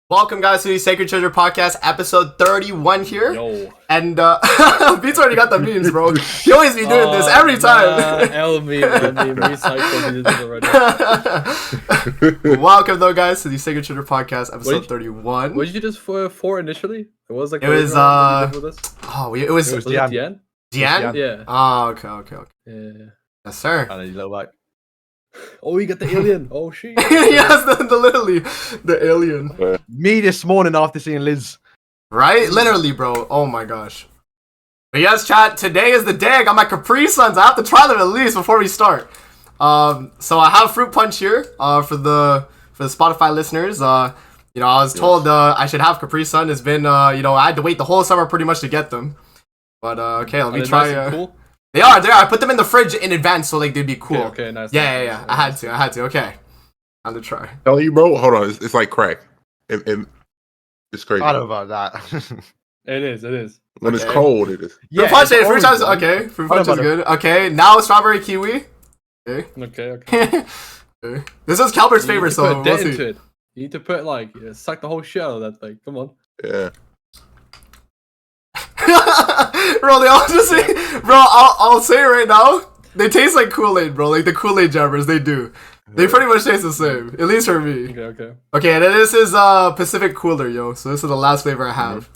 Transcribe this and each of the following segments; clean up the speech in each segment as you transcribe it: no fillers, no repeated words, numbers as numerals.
Welcome, guys, to the Sacred Treasure Podcast, episode 31 here. Yo. And Beats already got the memes, bro. You always be doing this every time. L meme, recycle already. Welcome, though, guys, to the Sacred Treasure Podcast, episode 31. What did you just for initially? It was like it was it was Diane. Diane? Yeah. Oh, okay. Yeah. Yes, sir. And then you look like, Oh, you got the alien. Oh shit. Yes, the alien. me this morning after seeing Liz. Right? Literally, bro. Oh my gosh. But yes, chat, today is the day I got my Capri Suns. I have to try them at least before we start. So I have fruit punch here for the Spotify listeners. I was told I should have Capri Sun. It's been I had to wait the whole summer pretty much to get them. But okay, let me try. Nice and cool? They are. I put them in the fridge in advance so like they'd be cool. Okay, nice. Yeah. I had to. Okay. Time to try. Tell you, bro. Hold on, it's like crack. It's crazy. I don't know about that. It is. When it's cold, it is. Fruit punch, it's fruit punch, orange, okay. man. Fruit punch is good. Okay, now strawberry kiwi. Okay. Okay. Okay. This is Calbert's You need favorite, to so put we'll dent into see. it. You need to put suck the whole shit out of that thing. Come on. Yeah. Bro, they all just say, bro, I'll say it right now. They taste like Kool-Aid, bro. Like the Kool-Aid jammers, they do. They pretty much taste the same, at least for me. Okay. Okay, and then this is Pacific Cooler, yo. So this is the last flavor I have.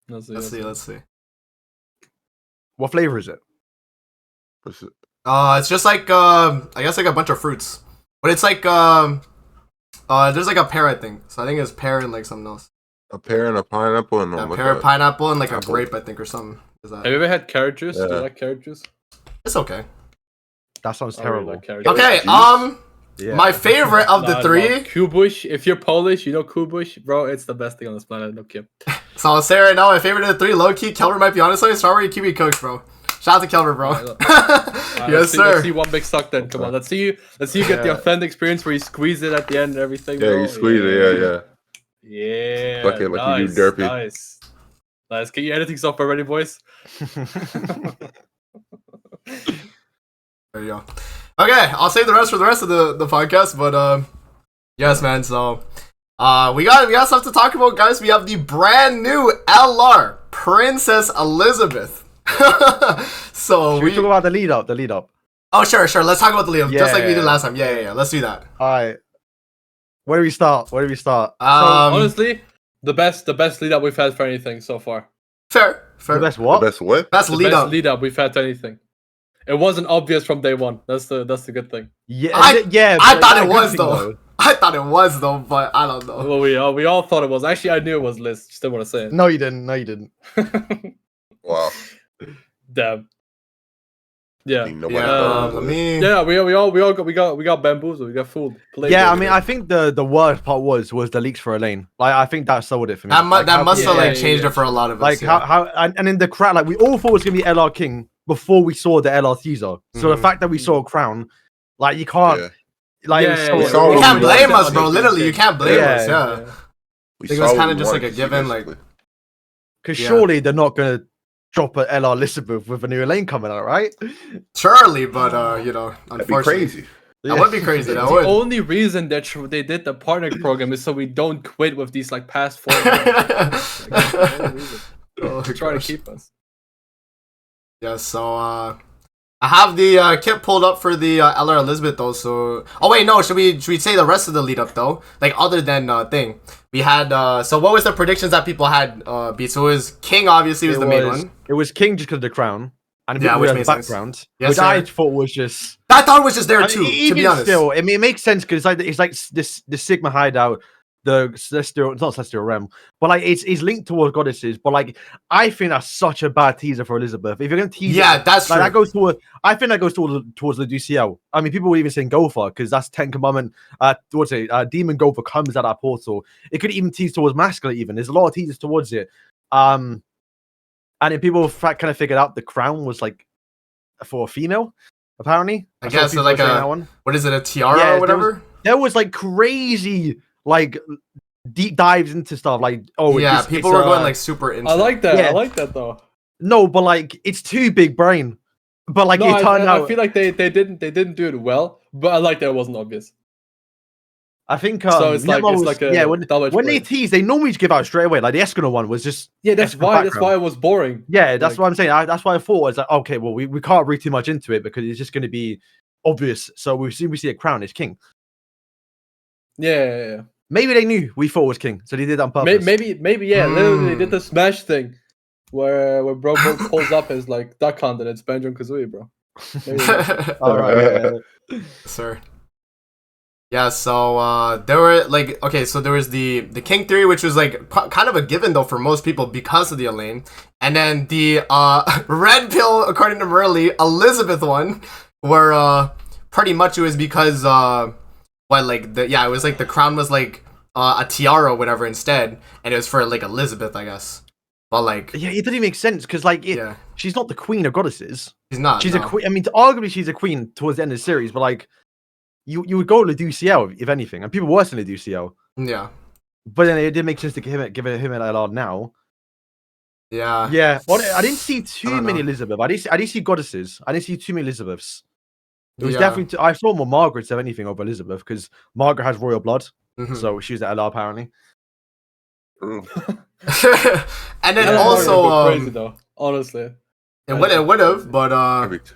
Let's Let's see. What flavor is it? It's just like I guess like a bunch of fruits, but it's like there's like a pear, I think. So I think it's pear and like something else. A pear and a pineapple and A pear, pineapple, and like a grape, I think, or something. Is Have that? you ever had carrot juice? Yeah. Do you like carrot juice? It's okay. That sounds I really terrible. like carrot juice. Okay, Yeah. my favorite of the Nah, three. Kubush. If you're Polish, you know Kubush, bro. It's the best thing on this planet. No kid. So I'll say right now, my favorite of the three, low key, Kelber might be honest with you, strawberry kiwi cokes, bro. Shout out to Kelber, bro. Alright, Yes, let's sir. see one big suck then. Come on, let's see you get the authentic experience where you squeeze it at the end and everything. Yeah, bro. you squeeze it. Yeah. Yeah. Like it, like you do derpy. Nice. Get your editing software ready, boys. There you go. Okay, I'll save the rest for the rest of the podcast, but yes, man. So we got stuff to talk about, guys. We have the brand new LR Princess Elizabeth. So Should we talk about the lead up? Oh, sure. Let's talk about the lead, just like we did Yeah. last time. Yeah. Let's do that. Alright. Where do we start? So, honestly, the best lead up we've had for anything so far. Fair. The best The what? best what? Best The lead best up. lead up we've had to anything. It wasn't obvious from day one. That's the good thing. Yeah, I but thought is it that a was good thing, though. I thought it was though, but I don't know. Well, we all thought it was. Actually, I knew it was Liz. Just didn't want to say it. No, you didn't. Wow. Damn. Yeah. Ain't nobody Yeah, thought it let was. me. Yeah, we got bamboozled. We got fooled. Played Yeah, I with mean, it. I think the worst part was the leaks for Elaine. Like, I think that sold it for me. That Like, how must have people- like changed it for a lot of us. Like yeah. how and in the crowd, like we all thought it was gonna be LR King before we saw the LR teaser. So the Mhm. fact that we saw a crown, like you can't, Yeah. like it Yeah, was yeah, so- yeah. saw You what can't we blame wanted. us, bro. Literally, you can't blame Yeah, us. Yeah. We I think it saw was what kinda we just like wanted a to see, given, like- basically. Because Yeah. surely they're not gonna drop a LR Elizabeth with a new Elaine coming out, right? Surely, but That'd be unfortunately, crazy. that would be crazy. That The would. only reason that they did the partner program is so we don't quit with these like past four. Oh, Try to gosh. keep us. Yeah, so I have the kit pulled up for the LR Elizabeth though. So wait, no, should we say the rest of the lead up though? Like other than thing, we had so what was the predictions that people had? Beat, so it was King obviously was the main one. It was King just because of the crown, and Yeah, yeah, which the makes sense. background, Yes, which I sir. thought was just. I thought it was just there And too. To even be honest, still, I mean, it makes sense because it's like this Sigma hideout, the celestial, it's not celestial realm, but like it's linked towards goddesses. But like, I think that's such a bad teaser for Elizabeth. If you're gonna tease, yeah, that's like true. that goes toward. I think that goes towards the DCL. I mean, people were even saying Gopher because that's 10 Commandment. What's it? Demon Gopher comes out that portal. It could even tease towards masculine. Even there's a lot of teasers towards it. And then people kind of figured out the crown was like for a female. Apparently, I saw guess so people like saying a that one. what is it, a tiara Yeah, or whatever? There was like crazy like deep dives into stuff like Yeah, it's people were going like super into. I like that. Yeah. I like that though. no, but like it's too big brain. But like No, it turned I out feel like they didn't do it well, but I like that it wasn't obvious. I think So it's like- it's Nemos- like a yeah, when double-edged they blade. tease, they normally just give out straight away. Like the Escanor one was just Yeah, that's Escanor why background. it was boring. Yeah, that's Like- what I'm saying. That's why I thought was like, okay, well, we can't read too much into it because it's just going to be obvious. So we see a crown is king. Yeah. Maybe they knew we thought it was king, so they did it on purpose. Maybe yeah. Literally, they did the Smash thing where Bro pulls up his like Duck Hunt and it's Banjo Kazooie, bro. Maybe that's- All right, yeah. Sir. Yeah, so there were like so there was the King theory, which was like kind of a given though for most people because of the Elaine, and then the red pill according to Merle Elizabeth one, where pretty much it was because it was like the crown was like a tiara or whatever instead, and it was for like Elizabeth, I guess. But like Yeah, it doesn't make sense because she's not the queen of goddesses. she's not. She's no. a queen. I mean, arguably she's a queen towards the end of the series, but like you would go to Luciel if anything, and people worse than Luciel. Yeah. But then it did make sense to give him an LR now. Yeah. Yeah, well, I didn't see too don't many know. Elizabeth. I didn't see goddesses. I didn't see too many Elizabeths. It was Yeah. definitely. I saw more Margaret's than anything over Elizabeth because Margaret has royal blood, Mhm. so she was at LR apparently. True. And then That's also go crazy though. Honestly, it would have, but Perfect.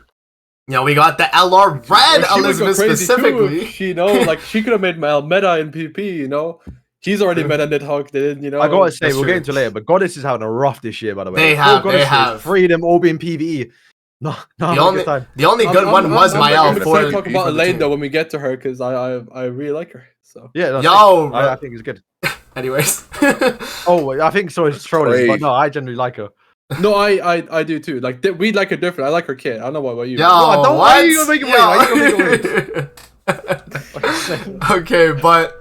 we got the LR red Like, she would go Elizabeth crazy too specifically. if she like she could have made meta in PP. You know, she's already meta Nidhogg. They didn't. You know, I gotta say, that's we'll true. get into it later, but Goddess is having a rough this year, by the way. They Four have, they Goddesses, have. three of them all being PVE. No, The only good one was I'm Mael gonna for talk for about the Elaine team. though when we get to her because I really like her. So Yeah, that's Yo, it. I think it's good. anyways. Oh, I think so. It's trolling, but Great. no, I generally like her. no, I do too. Like we like her different. I like her kid. I don't know what about you. Yo, don't- what? why are you gonna make it weird? Why are you gonna make it Okay, but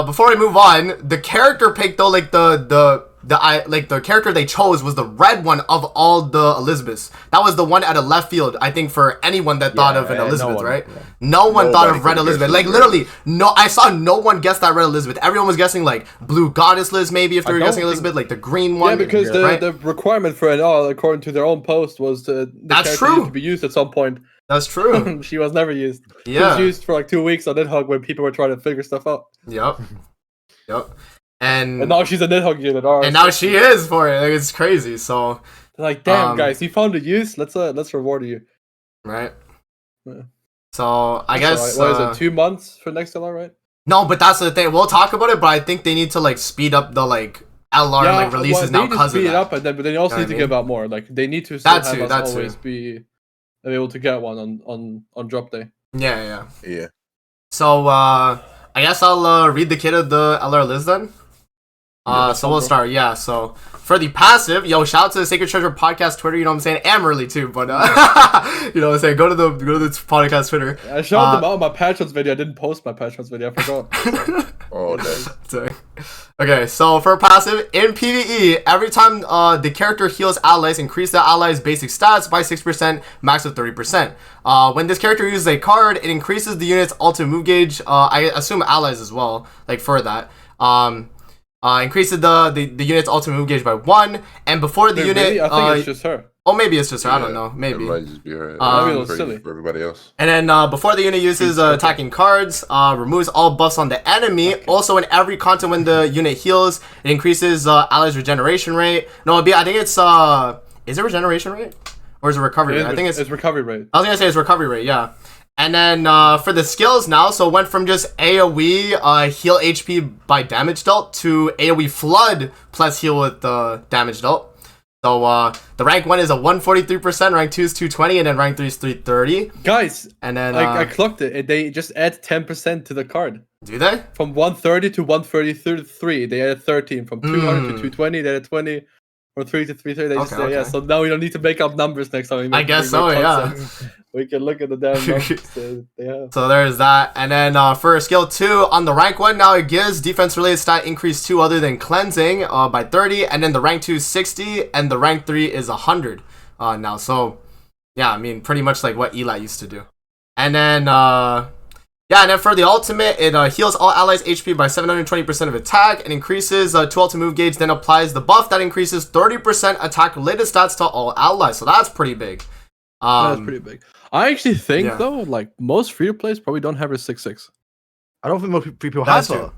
before we move on, the character pick though, like the character they chose was the red one of all the Elizabeths. That was the one out of left field, I think, for anyone that thought of an no Elizabeth, one, right? yeah. No one thought Nobody of red could've Elizabeth. guessed Like red. literally, no. I saw no one guess that red Elizabeth. Everyone was guessing like blue goddess Liz, maybe if they I were don't guessing think- Elizabeth, like the green one. Yeah, because right? the requirement for it all, according to their own post, was the That's character true. needed to be used at some point. That's true. She was never used. She Yeah. was used for like 2 weeks on Nidhogg when people were trying to figure stuff out. Yep. Yep. And now she's a Nidhogg unit. And now she is for it. Like it's crazy. So They're like, damn, Um, guys, you found a use. Let's reward you. right. Yeah. So I guess What is it? 2 months for next LR, right? no, but that's the thing. We'll talk about it, but I think they need to like speed up the like LR like releases they now need to because of speed it that. up, but they also You know need to what I give out more. Like they need to still That have too, us that always too. be able to get one on drop day. Yeah. Yeah. So I guess I'll read the kit of the LR Liz then. So we'll start. Yeah. So for the passive, yo, shout out to the Sacred Treasure podcast Twitter. You know what I'm saying? And early too, but you know what I'm saying? Go to the podcast Twitter. I showed them out in my Patrons video. I didn't post my Patrons video. I forgot. Oh, nice. Okay, so for passive in PvE, every time the character heals allies, increase the allies' basic stats by 6%, max of 30%. When this character uses a card, it increases the unit's ultimate move gauge. I assume allies as well, like for that. Increases the unit's ultimate move gauge by 1, and before the Wait, unit, really? I think it's just her. oh maybe it's just her. I don't Yeah, know, maybe. It might just be her. Maybe it was for, silly. for everybody else. And then before the unit uses attacking cards, removes all buffs on the enemy. Also, in every content when the unit heals, it increases allies' regeneration rate. No, I think it's is it regeneration rate or is it recovery rate? I think it's recovery rate. I was gonna say it's recovery rate, yeah. And then for the skills now, so it went from just AoE heal HP by damage dealt to AoE flood plus heal with damage dealt. So the rank 1 is a 143%, rank 2 is 220, and then rank 3 is 330. Guys, And then I clocked it. They just add 10% to the card. do they? From 130 to 133, they added 13. From 200 to 220, they added 20. From 3 to 330, they just Okay, yeah. okay. So now we don't need to make up numbers next time. We I make- guess we make so, yeah. concepts. We can look at the damn numbers they have. So there's that. And then for skill 2, on the rank 1, now it gives defense-related stat increase 2 other than cleansing by 30. And then the rank 2 is 60, and the rank 3 is 100 now. So, yeah, I mean, pretty much like what Eli used to do. And then, and then for the ultimate, it heals all allies' HP by 720% of attack and increases 2 ultimate move gauge, then applies the buff that increases 30% attack-related stats to all allies. So that's pretty big. That's pretty big. I actually think yeah. though, like most free to plays probably don't have her 6/6. I don't think most people That's have her. true.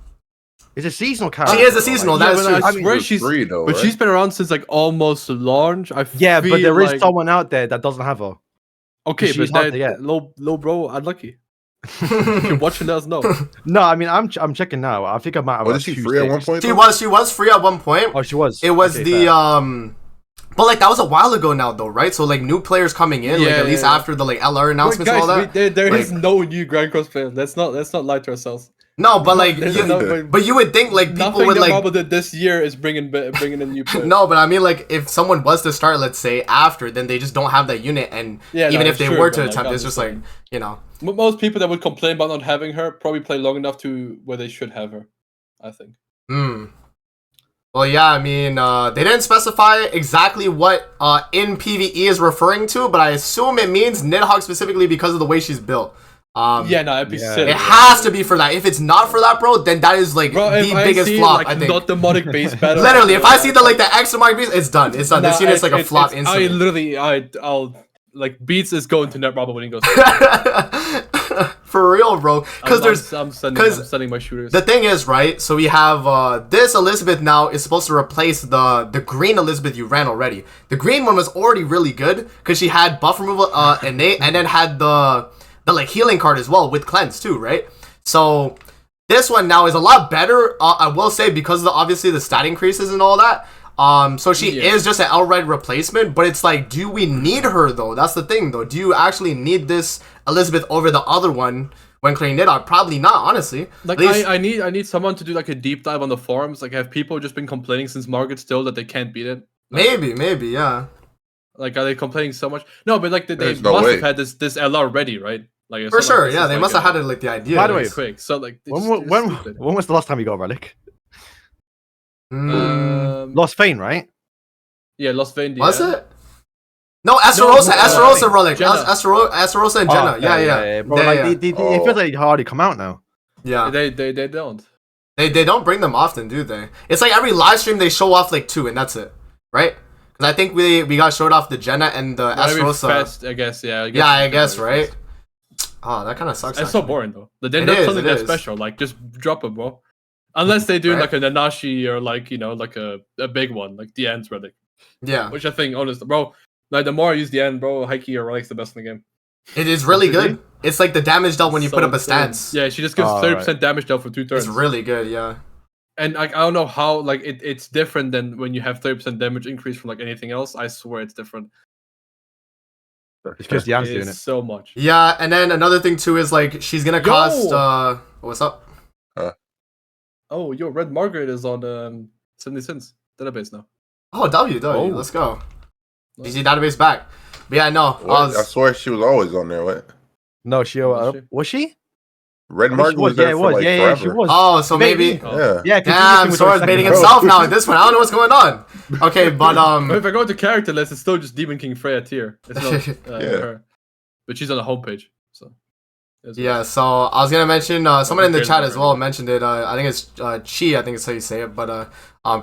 It's a seasonal character. She is a seasonal. Yeah, That is but true. I I mean, swear there's she's 3 though, but right? she's been around since like almost launch. Yeah, but feel there is like- someone out there that doesn't have her. Okay, she's but hard to get. low bro, unlucky. If you're watching, let us know. No, I mean I'm checking now. I think I might have. Wasn't she free at one point? She though? was free at one point. Oh, she was. It was Okay, the fair. but like that was a while ago now though, right? So like new players coming in, like Yeah, at least yeah. after the like LR announcements Guys, and all that. there is Like- no new Grand Cross players. Let's not lie to ourselves. No, but like There's you, no- but you would think like people Nothing would that like Marvel did this year is bringing in new players. no, but I mean like if someone was to start, let's say after, then they just don't have that unit, and Yeah, even no, if they sure, were but, to like, attempt, I'm it's just just like saying. you know. Most people that would complain about not having her probably play long enough to where they should have her. I think. Hmm. Well, yeah, I mean, they didn't specify exactly what in PvE is referring to, but I assume it means Nidhogg specifically because of the way she's built. Yeah, no, it'd be Yeah. silly. It has to be for that. If it's not for that, bro, then that is like Bro, the if I biggest see flop. like I think. not demonic base battle. Literally, if I see the like the extra mark beast, it's done. It's done. This unit's like a flop I instantly. literally, I'll like Beats is going to net Marvel when he goes. For real, bro. Because there's I'm because sending my shooters. the thing is, right? So we have this Elizabeth now is supposed to replace the green Elizabeth you ran already. The green one was already really good because she had buff removal innate and then had the like healing card as well with cleanse too, right? So this one now is a lot better. I will say because of obviously the stat increases and all that. So she Yeah. is just an outright replacement, but it's like, do we need her though? That's the thing though. Do you actually need this Elizabeth over the other one when clearing Nidhogg? Probably not, honestly. Like At least- I need someone to do like a deep dive on the forums. Like have people just been complaining since Margaret still that they can't beat it? maybe, yeah. Like are they complaining so much? No, but like they There's no must way. have had this LR ready, right? Like it's For not like sure, this yeah. is They like must have a- had it like the idea. By the way, really quick. So like it's When stupid. was the last time you got a relic? Mm, Lost Fane, right? Yeah, Lost Vein. was yeah. it? No, Esterosa, no, Esterosa relic. Jenna. Esterosa and Jenna. Oh, Yeah. Bro, Yeah, like, yeah. It feels like they already come out now. Yeah. They don't. They don't bring them often, do they? It's like every live stream they show off like 2 and that's it, right? Because I think we got showed off the Jenna and the Maybe Esterosa. fast, I guess. Yeah. I guess, right? Oh, that kind of sucks. It's so actually. boring though. They It don't is, something it that is. special. Like just drop it, bro. Unless they do Right. like a Nanashi or like like a big one, like the End's relic. Yeah, Which I think, honestly, bro, like the more I use the End, bro, Heike or Relic's the best in the game. it is really Really? good. It's like the damage dealt when you So put up a insane. stance. Yeah, she just gives Oh, 30% damage dealt for 2 turns. It's really good. Yeah. And like I don't know how like it's different than when you have 30% damage increase from like anything else. I swear it's different. It's because Jan's It doing is it. so much. Yeah, and then another thing too is like she's gonna cost. What's up? Oh, yo, Red Margaret is on 70 cents database now. Oh, W. Oh. Let's go. GG database back. But yeah, no. What? I swear she was always on there. What? No, she Was she? was she? Red I think Mark she was there yeah, for was. like Yeah, forever. she was. Oh, so maybe. Oh. Yeah. Yeah, 'cause Damn, Keegan was Sora's always baiting second. himself now at this one. I don't know what's going on. Okay, but But if I go to character list, it's still just Demon King Freya tier. It's not Yeah. her. But she's on the homepage. So it's- yeah. So I was gonna mention someone in the Here's chat the as well mentioned it. I think it's Chi. I think it's how you say it. But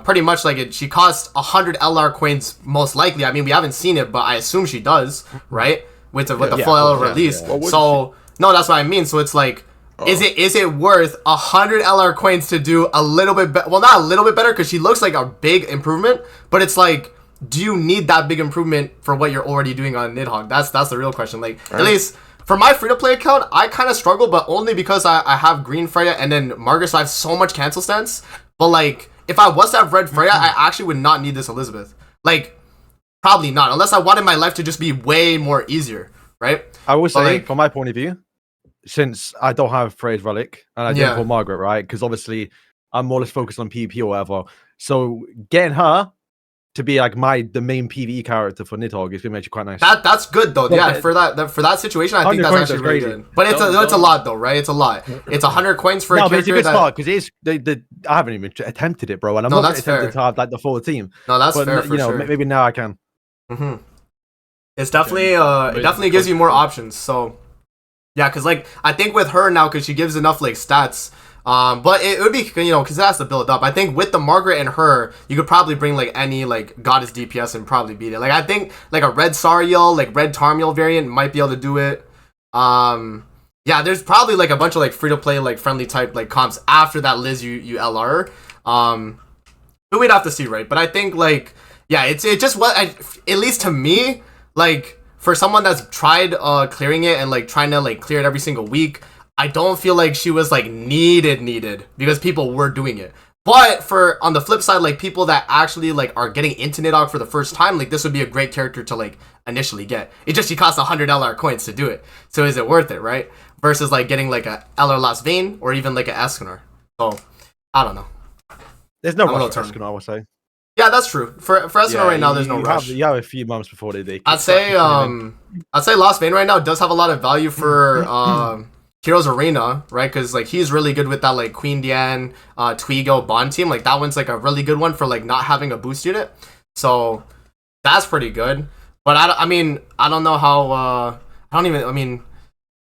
pretty much like it. She costs 100 LR coins most likely. I mean, we haven't seen it, but I assume she does, right? With the Yeah, full LR yeah, release. yeah. What would So no, that's what I mean. So it's like. Oh. Is it worth 100 LR coins to do a little bit better? Well, not a little bit better because she looks like a big improvement, but it's like, do you need that big improvement for what you're already doing on Nidhogg? That's the real question. Like, at least for my free-to-play account, I kind of struggle, but only because I have Green Freya and then Margaret, so I have so much cancel stance. But like, if I was to have Red Freya, I actually would not need this Elizabeth. Like, probably not, unless I wanted my life to just be way more easier, right? I will say, like- from my point of view, since I don't have Freya's relic and I Yeah. don't for Margaret, right? Because obviously I'm more or less focused on PvP or whatever. So getting her to be like the main PvE character for Nidhogg is gonna make you quite nice. That's good though. But Yeah, the- for that situation, I think 100 that's coins actually is really crazy. good. But it's a Don't- lot though, right? It's a lot. It's 100 coins for a No, but it's a character good that. start because it is. I haven't even attempted it, bro, and I'm No, not that's attempted fair. to have like the full team. No, that's But fair for you know, sure. maybe now I can. hmm It's definitely Okay. it definitely gives you more options. So yeah, because like I think with her now, because she gives enough like stats. But it would be because it has to build up. I think with the Margaret and her, you could probably bring like any like goddess DPS and probably beat it. Like I think like a red Sariel, like red Tarmiel variant might be able to do it. yeah, there's probably like a bunch of like free to play like friendly type like comps after that Liz you LR. But we'd have to see, right? But I think like yeah, it just what at least to me like for someone that's tried clearing it and like trying to like clear it every single week, I don't feel like she was like needed because people were doing it. But for on the flip side, like people that actually like are getting into Nidhogg for the first time, like this would be a great character to like initially get. It just she costs $100 coins to do it. So is it worth it, right? Versus like getting like a LR Last Vein or even like a Escanor. So I don't know. There's no I'm a rush for little Escanor, I would say. Yeah, that's true. For Escanor right now, there's no rush. You have a few months before they I'd say Lost Vein right now does have a lot of value for Heroes Arena, right? Because like he's really good with that like Queen Diane, Twigo Bond team. Like that one's like a really good one for like not having a boost unit. So that's pretty good. But I mean I don't know how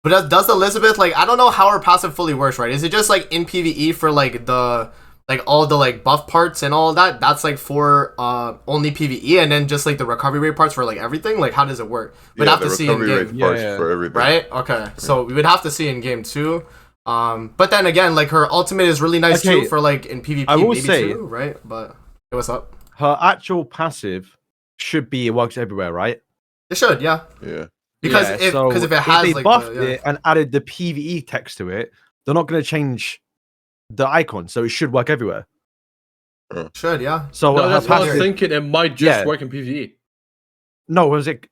but does Elizabeth like I don't know how her passive fully works, right? Is it just like in PvE for like the like all the like buff parts and all that? That's like for only PvE, and then just like the recovery rate parts for like everything. Like how does it work? We'd have to see in game, for everything. right? Okay, so we would have to see in game too. But then again, like her ultimate is really nice too for like in PvP. I will maybe say, too, right? But hey, what's up? her actual passive should be it works everywhere, right? It should, yeah. Yeah. Because Yeah, if it has they like buffed the, it and added the PvE text to it, they're not going to change the icon, so it should work everywhere. should, yeah. So No, her that's what I was passive- thinking. It might just work in PvE. No, was it?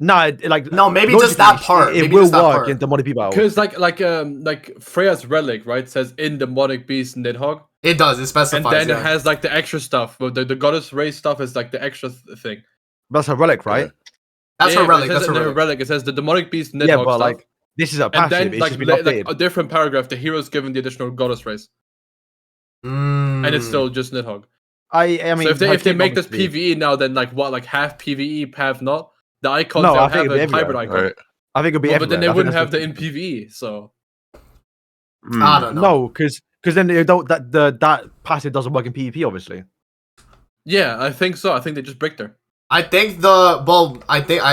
No, like No, maybe just that logically, part. It Maybe will just that work part. in demonic people. Because like Freya's relic, right, says in demonic beast Nidhogg, It does. It and specifies. then yeah. it has like the extra stuff. But the goddess race stuff is like the extra thing. That's her relic, right? That's Yeah, her but relic. it says That's her in relic. It says the demonic beast Nidhogg Yeah, but stuff. like this is a And passive. then It's like, just been like updated. a different paragraph, the hero's given the additional goddess race, and it's still just Nidhogg. I mean, So if they make this obviously- PvE now, then like what, like half PvE, half not. The icons No, they'll I think have it'll be a hybrid everywhere. icon. Alright. I think it'll be Well, but then they everywhere. I think wouldn't that's have the what- in PvE. So I don't know. No, because then they don't that passive doesn't work in PvP, obviously. yeah, I think so. I think they just bricked her. I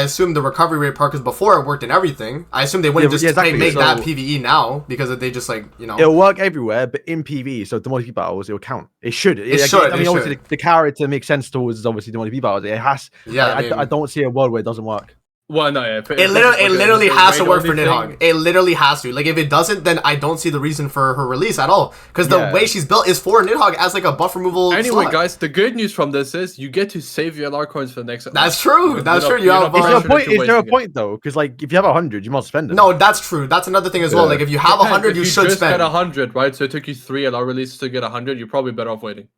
assume the recovery rate part because before it worked in everything. I assume they wouldn't Yeah, just exactly. make that So- PvE now because they just like It'll work everywhere, but in PvE, so demonic battles, it'll count. It should. It should, I mean, it obviously, should. the character makes sense towards obviously demonic battles. It has. Yeah, I don't see a world where it doesn't work. Well, no, yeah. It literally has to work for Nidhogg. Nidhogg. It literally has to. Like if it doesn't, then I don't see the reason for her release at all. Because the Yeah. way she's built is for Nidhogg as like a buff removal. Anyway, slot. guys, the good news from this is you get to save your LR coins for the next. That's true. That's true. You have Is there a Sure, point? two Is there a ways point though? Because like, if you have 100, you must spend it. No, that's true. That's another thing as well. Yeah. Like if you have 100, you should just spend. got 100, right? So it took you 3 LR releases to get 100. You're probably better off waiting.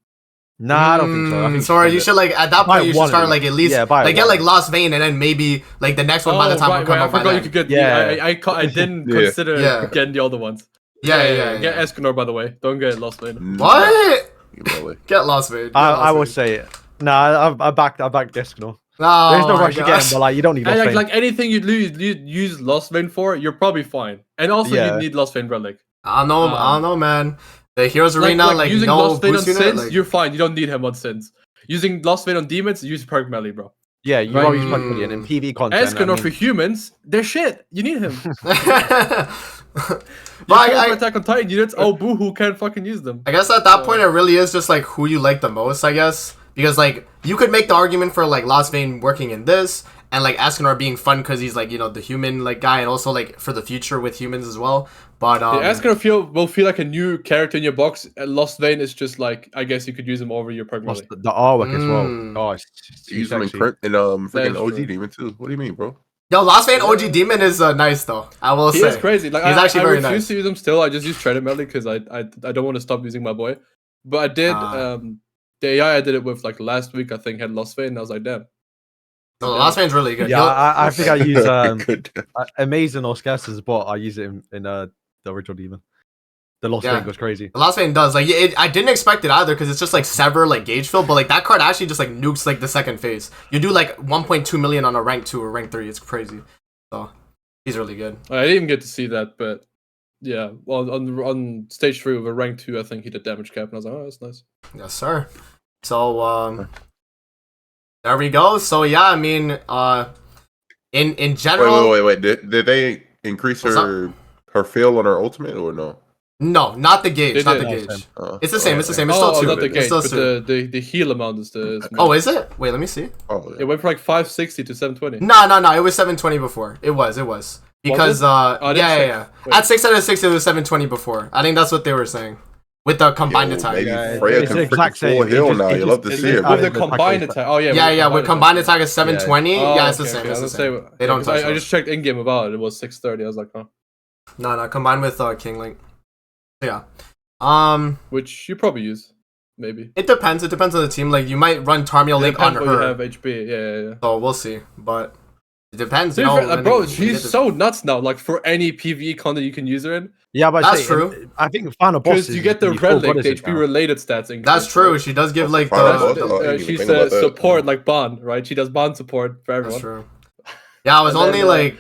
Nah, I don't think so. I think Sorry, you spend should like at that Buy point you should one start of like them. at least Yeah, buy like get one. like Lost Vein and then maybe like the next one by the time will come I out by forgot you then. could get. Yeah. I didn't Yeah. consider Yeah. getting the other ones. Yeah. Get Escanor, by the way. Don't get Lost Vein. What? Really? Get Lost Vein. I will say it. Nah, I backed Escanor. No, There's no rush to get him, but like, you don't need And Lost Vein. like anything you'd use Lost Vein for, you're probably fine. And also Yeah. you'd need Lost Vein Relic. I don't know, man. The Heroes Like, Arena, like using no Lost Vein on boost unit. Sins, Like, you're fine. You don't need him on Sins. Using Lost Vein on Demons, use Perk Melee, bro. Yeah, you Right. always use million in PV content. Escanor for humans, they're shit. You need him. but You I Attack on Titan units, oh boo-hoo, can't fucking use them. I guess at that point it really is just like who you like the most, I guess. Because like you could make the argument for like Lost Vein working in this and like Escanor being fun because he's like, the human like guy and also like for the future with humans as well. But Escanor will feel like a new character in your box. And Lost Vein is just like, I guess you could use him over your Perk Plus Melee. the artwork as Mm. well. Oh, it's too Use them in sexy. print and freaking That's OG true. Demon too. What do you mean, bro? yo, Lost Vein OG Demon is nice though. I will He say. is crazy. Like He's actually I very refuse nice. to use him still. I just use Shredded Melee because I don't want to stop using my boy. But I did the AI I did it with like last week I think had Lost Vein and I was like, damn. No, Lost Vein's really good. Yeah, I think I use Good. Amazing or Scarce's bot. I use it in the original Demon. The Lost Yeah. Vein goes crazy. The Lost Vein does like I didn't expect it either because it's just like sever like gauge fill, but like that card actually just like nukes like the second phase. You do like 1.2 million on a rank 2 or rank 3. It's crazy. So he's really good. I didn't even get to see that, but yeah, well, on stage 3 with a rank 2, I think he did damage cap, and I was like, oh, that's nice. Yes, sir. So there we go. So yeah, I mean in general. Wait. Did they increase What's her her fail on her ultimate or no? No, not the gauge. They Not did. the No, gauge. Oh, It's the same. oh, It's the yeah. same. It's still Oh, two. not the It's gauge, still but two. the heal amount is the. Oh, is it? Wait, let me see. Oh, It went from like 560 to 720. No. It was 720 before. It was. Because I didn't yeah. check. Wait. At 6 out of 6, it was 720 before. I think that's what they were saying with the combined attack. Maybe Yeah, Freya it's can the exact freaking full same. hill It just- now. it You love just- to it see just it. added With the combined attack. attack. Oh yeah. Yeah, with combined attack is 720. Oh, Yeah, it's the okay, same. okay. It's I the was same. gonna say, They don't touch I just checked in game about it. It was 630. I was like, oh. No, combined with King Link. Yeah. Which you probably use, maybe. It depends. It depends on the team. Like you might run Tarmiel Link on Depends what you her. have HP. Yeah. So we'll see. But it depends. To You be know, fair, when bro, they get she's to- so nuts now. Like for any PvE content you can use her in, Yeah, but That's true. I think final boss because you get the red link HP related stats. Increase, That's true. right? She does give like Fine, the. boss. Oh, I didn't even She's think about that. support like Bond, right? She does Bond support for everyone. That's true. Yeah, I was And then, only like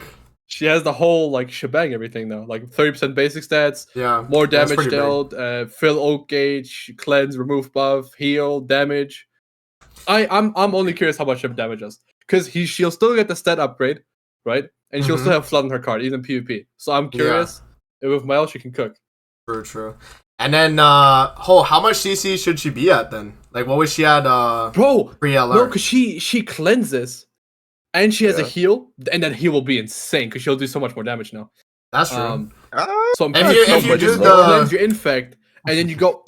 She has the whole like shebang, everything now. Like 30% basic stats, yeah. more that's damage pretty big. dealt, fill oak gauge, cleanse, remove buff, heal, damage. I'm only curious how much of damage does, because she'll still get the stat upgrade, right? And she'll Mhm. still have flood on her card, even PvP. So I'm curious if with Mile she can cook. True. And then how much CC should she be at then? Like what was she at Bro, pre-LR? no, because she cleanses, and she has a Yeah. heal, and that heal will be insane because she'll do so much more damage now. That's true. So I'm If curious you- how if you much do you the- cleanse, you infect, and then you go,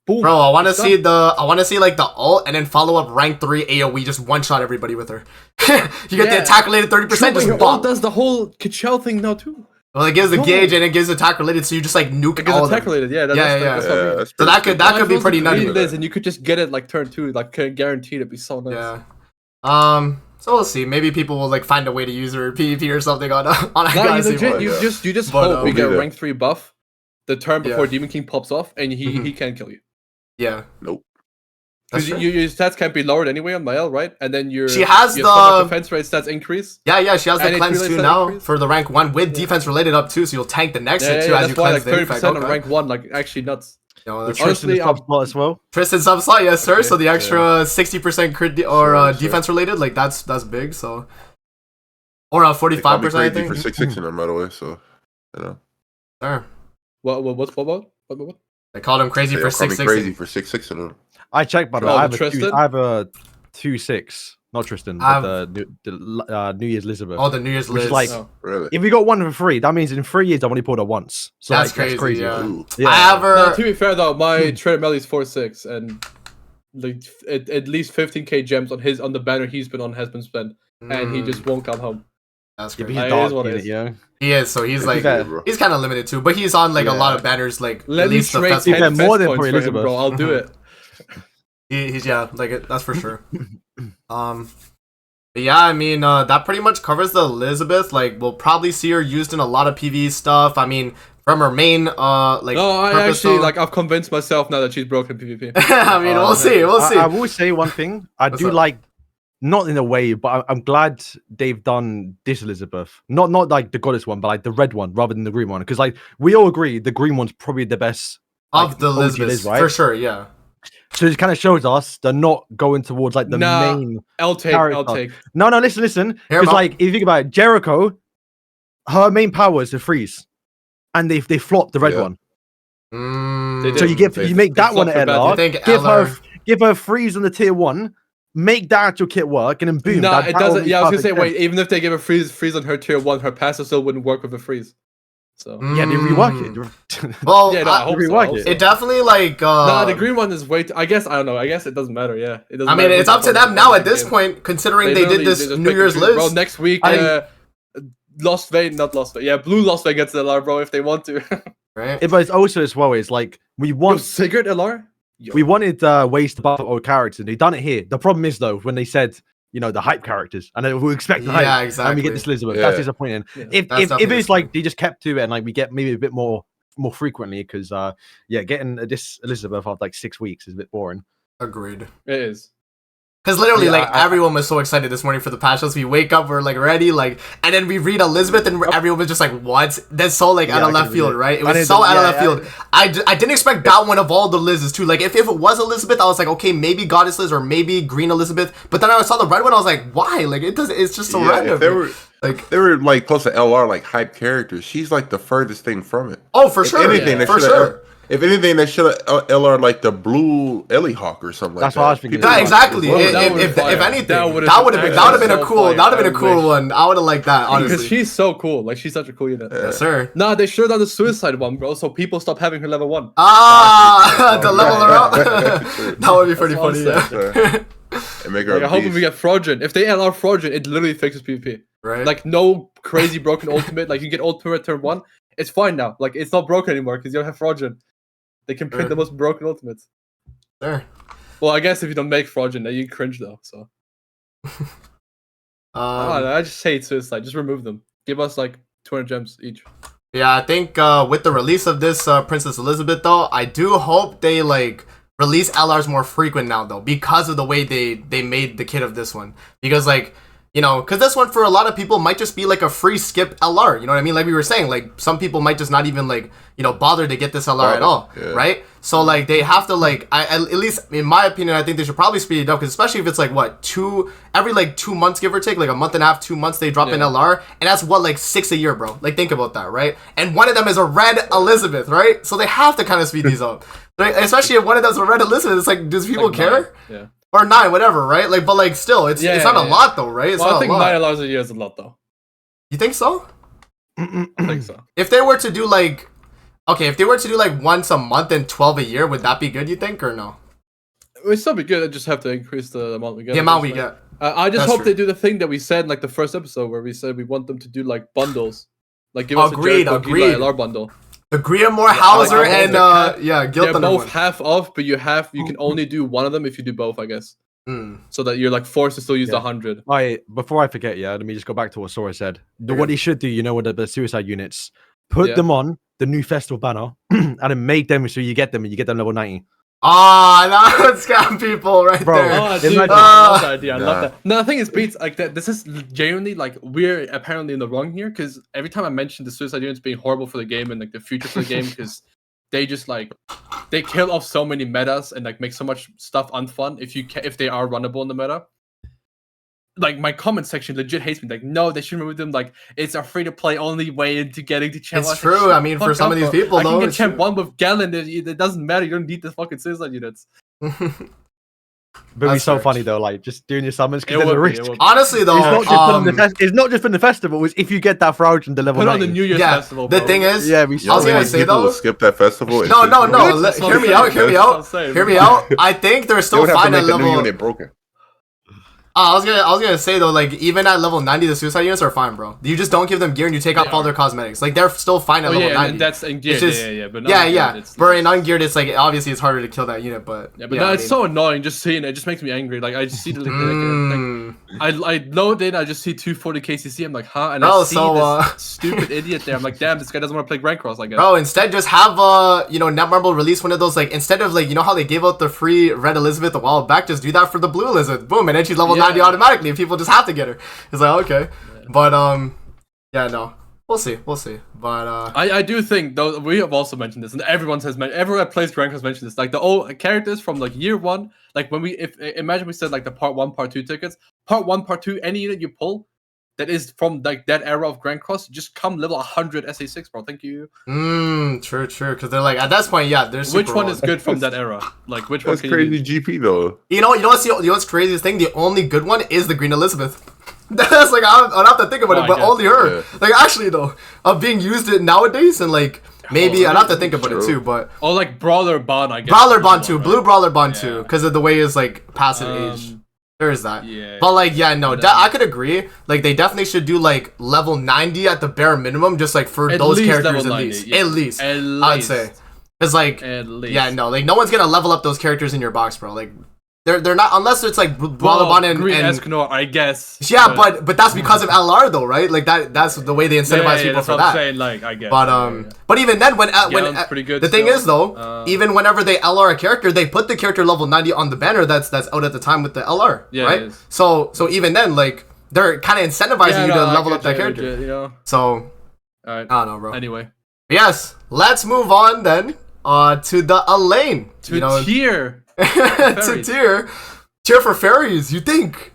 boom. Bro, I want to it's see done. I want to see like the ult and then follow up rank 3 AoE, just one shot everybody with her. You get the Yeah. attack related 30%, True, but just your ult bop. does the whole Kachel thing now too. Well, it gives the No. gauge and it gives attack related, so you just like nuke Because all it's of attack them. related, yeah. Yeah, That's what I mean. that's So pretty that could sick. that could be pretty nutty. nutty. And you could just get it like turn 2, like guaranteed. It'd be so nice. Yeah. So we'll see. Maybe people will like find a way to use her PvP or something on a No, you guys. legit, Yeah. you just But, hope we um, get a Yeah. rank 3 buff the turn before Yeah. Demon King pops off, and he Mhm. he can kill you. Yeah. Nope. That's Because true. your stats can't be lowered anyway on Mael, right? And then your She has your stomach the- defense rate stats increase. Yeah, she has the And it cleanse relates too to now increase? for the rank 1 with defense related up too, so you'll tank the next hit too as That's you why cleanse like the infect. 30% on Okay. rank 1, like actually nuts. Yo, that's Tristan Honestly, is top spot as well. Tristan subslot, yes sir. Okay, So the extra 60% crit or Sure. defense related, like that's big. So or They call me 45%, I crazy think. for 6-6 in them, by the way. So you know, Sure. What? They called him crazy they for all call me 6-6. crazy for 6-6 in them. I checked, by the way. Oh, I Tristan? have a 2-6, not Tristan, I've- but the New Year's Elizabeth. Oh, the New Year's Which is Liz. like- Oh. Really? If we got one for free, that means in 3 years I've only pulled her once. So That's like, crazy, yeah. Ooh. Yeah. I have her. No, to be fair though, my trader Melly is 4-6, and like at least 15k gems on the banner he's been on has been spent, and he just won't come home. That's Yeah, but crazy. he's It dark is what it in is. it, yeah. He is, so he's like Yeah. bro. he's kind of limited too, but he's on like a lot of banners, like Let at me least the trade festival. 10 Yeah, more fest than points for for him, Elizabeth. bro. I'll do it. He's yeah, like that's for sure. But yeah, I mean that pretty much covers the Elizabeth. Like we'll probably see her used in a lot of PvE stuff. I mean from her main like. No, I purpose, actually though. like I've convinced myself now that she's broken PvP. I mean, we'll see. We'll see. I will say one thing. I What's do up? like, not in a way, but I'm glad they've done this Elizabeth. Not like the goddess one, but like the red one rather than the green one. Because like we all agree, the green one's probably the best Of like, the OG Elizabeth, Liz, right? for sure. Yeah. So it kind of shows us they're not going towards like the Nah. main. I'll take. Character. No, listen. Hear Because about- like if you think about it, Jericho, her main power is to freeze, and they flopped the red Yeah. one. Mm, So you make that one It's not an so bad. LR, You think give her freeze on the tier 1, make that actual kit work, and then boom. Nah, that it battle doesn't. makes Yeah, I was gonna perfect say, wait, sense. even if they give a freeze on her tier 1, her passive still wouldn't work with a freeze. So Yeah, they rework it. Well, yeah, no, I hope so. I rework hope it. so. it definitely like. Nah, the green one is way. I guess I don't know. I guess it doesn't matter. Yeah, it doesn't. I mean, matter it's which up to one them now at the this game. point, considering they literally- did this just New pick Year's and choose. Bro, Liz. next week, I- Lost Vein, not Lost Vein. Yeah, Blue Lost Vein gets the LR, bro, if they want to. Right? But it's also as well, it's like we Yo, want Sigurd LR? Yo. we wanted ways to buff old characters, and they done it here. The problem is though, when they said, the hype characters, and then we expect the hype, Yeah, and we exactly. get this Elizabeth. Yeah. That's disappointing. Yeah. If That's if definitely it's like they just kept to it, and like we get maybe a bit more frequently, because getting this Elizabeth after like 6 weeks is a bit boring. Agreed. It is. Because literally, Yeah, like I- everyone was so excited this morning for the patch notes. We wake up, we're like ready, like, and then we read Elizabeth, and everyone was just like, "What?" That's so like out Yeah, of I left can field, read it. right? It I was didn't- so out of yeah, left field. I didn't expect that one of all the Liz's too. Like, if it was Elizabeth, I was like, okay, maybe Goddess Liz or maybe Green Elizabeth. But then I saw the red one, I was like, why? Like, it does. It's just so Yeah, random. if there were Like, They were like close to LR, like hype characters. She's like the furthest thing from it. oh, for If sure, anything, they for shoulda- sure. If anything, they should have LR like the blue Ellie Hawk or something like That's that. what I was thinking. People Yeah, like- exactly. Well, If, that if, would've if fire. anything, That that would've would have been actually a so cool, fire. that would have been a I cool wish. one. I would have liked that, Because honestly. she's so cool. Like she's such a cool unit. Yes, sir. Nah, they should have done the suicide one, bro. So people stop having her level 1. Ah, to Oh, level her up. right. That would be pretty That's what I'm funny. saying. Yeah. And make her Like, a I hope beast. we get Fraudulent. If they LR Fraudulent, it literally fixes PvP. Right. Like no crazy broken ultimate. Like you get ultimate turn 1, it's fine now. Like it's not broken anymore because you don't have Fraudulent. They can print Sure. the most broken ultimates. Sure. Well, I guess if you don't make Fraudulent, then you cringe though. So I just hate suicide. Just remove them. Give us like 200 gems each. Yeah, I think with the release of this Princess Elizabeth, though, I do hope they like release LRs more frequent now, though, because of the way they made the kit of this one. Because like, you know, because this one for a lot of people might just be like a free skip LR. You know what I mean? Like we were saying, like some people might just not even like, you know, bother to get this LR at all, Yeah. right? So like they have to like, at least in my opinion, I think they should probably speed it up, because especially if it's like what, every like 2 months, give or take, like a month and a half, 2 months, they drop in Yeah. LR, and that's what, like 6 a year, bro. Like think about that, right? And one of them is a red Elizabeth, right? So they have to kind of speed these up, right? Especially if one of them's a red Elizabeth. It's like, does people Like care? 9. Yeah. Or 9, whatever, right? Like, but like still, it's Yeah, not yeah, a yeah. lot though, right? It's Well, I not think a 9 lot. LRs a year is a lot though. You think so? I think so. If they were to do like, okay, if they were to do like once a month and 12 a year, would that be good? You think, or no? It would still be good. I just have to increase the amount we get. The amount we Like, get. I just That's hope true. they do the thing that we said in like the first episode where we said we want them to do like bundles. Like give us Agreed, a agreed. LR bundle. The Griamore Hauser like, and they're Guild They're Thunder both one. half off, but you can only do one of them if you do both, I guess. Mm. So that you're like forced to still use Yeah. the 100. Before I forget, let me just go back to what Sora said. Okay. What he should do, you know, with the suicide units, put Yeah. them on the new festival banner and then make them so you get them and you get them level 90. Ah, now it's scam people right Bro, there. Oh, dude, imagine- I love that idea. I love Nah. that. No, the thing is, Beats, like that. This is genuinely like we're apparently in the wrong here because every time I mention the suicide units being horrible for the game and like the future for the game because they just like they kill off so many metas and like make so much stuff unfun if they are runnable in the meta. Like my comment section legit hates me. Like, no, they should remove them. Like, it's a free to play only way into getting to champ. It's I was true. "Shut I mean, the for fuck some of up, these bro. people, I can though, get it's champ true. 1 with Galen. It doesn't matter. You don't need the fucking suicide units. But it'd be That's so fair. funny though, like just doing your summons It because then the would be, risk. it would be. Honestly, though, It's not just from the festival. It's if you get that Frouge and the level Put on the 90. New Year's yeah. festival. The bro. thing is, Yeah, we I was saw gonna that. say, people though- will skip that festival. and no, just- no, no. Good, that's what Hear I'm me out. saying. Hear me That's what I'm out. saying. Hear me out. I think they're They still would have to fine at make the new level. unit broken. I was gonna say though, like even at level 90, the suicide units are fine, bro. You just don't give them gear and you take They off all are. their cosmetics. Like they're still fine at Oh level yeah, 90. and that's in gear. It's just- Yeah. But yeah, not yeah. geared, it's- But in ungeared, it's like obviously it's harder to kill that unit. But Yeah, but I it's mean- so annoying just seeing it. It just makes me angry. Like I just see the Mm. I load in, I just see 240 KCC. I'm like, huh? And Bro, I see so, this stupid idiot there. I'm like, damn, this guy doesn't want to play Grand Cross. I guess. Bro, instead just have Netmarble release one of those, like instead of like, you know how they gave out the free red Elizabeth a while back, just do that for the blue Elizabeth. Boom, and then she's level Yeah. 90 automatically and people just have to get her. It's like, okay. But yeah, no. We'll see. But I do think though we have also mentioned this, and everyone that plays Grand Cross mentioned this. Like the old characters from like year 1, like when imagine we said like the part 1, part 2 tickets, part 1, part 2, any unit you pull that is from like that era of Grand Cross, just come level 100 SA6, bro. Thank you. true, because they're like at this point, yeah, there's Which one is good from that era? Like which one? That's can crazy You GP though. You know what's craziest thing? The only good one is the Green Elizabeth. That's like I don't have to think about Well, it, I but guess, only her. yeah. Like actually though, of being used it nowadays and like maybe I'd have to think about it True. too, but Oh, like Brawler Bond, I guess. Brawler is Bond the too, one, Blue right? Brawler Bond too, Yeah. because of the way is like passive age. There is that. Yeah. But like yeah, no, But, I could agree. Like they definitely should do like level 90 at the bare minimum, just like for At those least characters level at 90, least. yeah. At least. At I'd least. say. It's like At least. yeah, no, like no one's gonna level up those characters in your box, bro. Like they're not unless it's like Brawler Well, Bond and Green and Escanor, I guess. yeah, but that's because of LR though, right? Like that's the way they incentivize people that's for what I'm that. saying. Like I guess. But but even then when Gallon's pretty good the thing still. is though, Uh, even whenever they LR a character, they put the character level 90 on the banner that's out at the time with the LR, Yeah, right? it is. So even then like they're kind of incentivizing you to level up that character. You know. So All right. I don't know, bro. Anyway, Yes, let's move on then to the Elaine. to tier. to fairies. tier for fairies. You think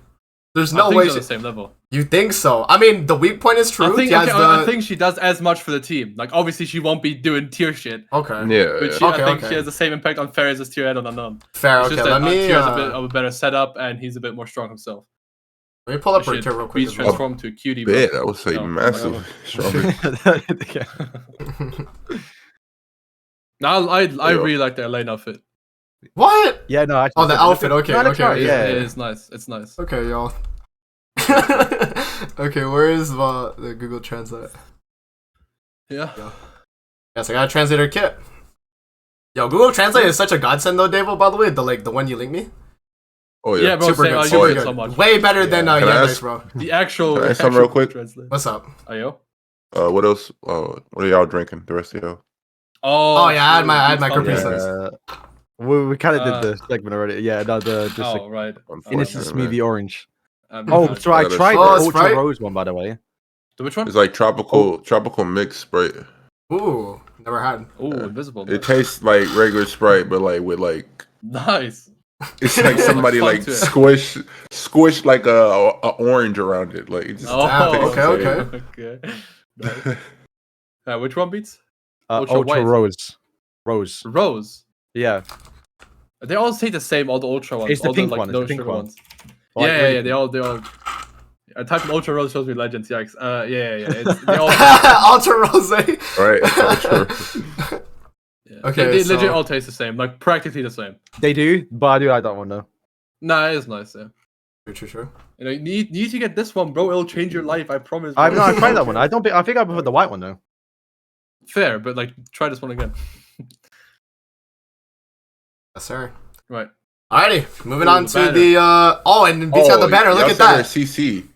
There's I no think way they're on she... the same level. You think so? I mean, the weak point is true. I think, He has I think she does as much for the team. Like, obviously, she won't be doing tier shit. Okay. Yeah. But yeah. she, Okay, I think okay. she has the same impact on Ferris as Tier 8 on Unknown. Fair. It's Okay. just Let that me Tier is a bit of a better setup, and he's a bit more strong himself. pull up her Should tier real quick. Beast as well. transform to cutie. bro. Bet I would say No, massive. Stronger. No, I Yeah. really like the Elaine outfit. What? Yeah, no. Actually, Oh, the outfit. Okay. No, Okay. right, Okay. yeah. It's nice. It's nice. Okay, y'all. Okay, where is the Google Translate? Yeah. Yes, I got a translator kit. Yo, Google Translate is such a godsend though, Davo. By the way, the one you linked me. Oh Yeah, yeah. bro. Super Same, good. I Super use it good. so much. Way better than Can I Yandex, ask- bro. The actual. Can I ask the something real actual quick? Translate. What's up? Ayo. What else? What are y'all drinking? The rest of y'all? Oh, yeah, I had my true. Capri Yeah. Suns. We kind of Uh, did the segment already. Yeah, no, just Oh, like right. innocent Unfortunately, smoothie orange. Um, Oh, so I gotta tried try. the Oh, Ultra Sprite? Rose one, by the way. Which one? It's like tropical mix Sprite. Ooh, never had. Oh, invisible. It tastes like regular Sprite, but like with like Nice. it's like somebody Fun like to it. squish like a orange around it. Like it just Oh, tastes okay, the same. okay. Okay. Nice. Which one beats? Ultra White. Rose. Rose. Yeah. They all say the same. All the Ultra ones. It's the all pink the, like, one, it's no the pink sugar one. ones. Like, Yeah, really- yeah. They all. I typed in Ultra Rose, shows me Legends. Yikes. Yeah. They all. Ultra Rose. Right. Yeah. Okay, They legit so- all taste the same. Like practically the same. They do, but I do like that one though. Nah, it is nice. Yeah. True. You know, you need to get this one, bro. It'll change your life. I promise. I bro. know I tried that one. I think I prefer the white one though. Fair, but like try this one again. Yes, sir. Right. Alrighty, moving Ooh, on the to banner. the and BT got the banner. Look at that. CC.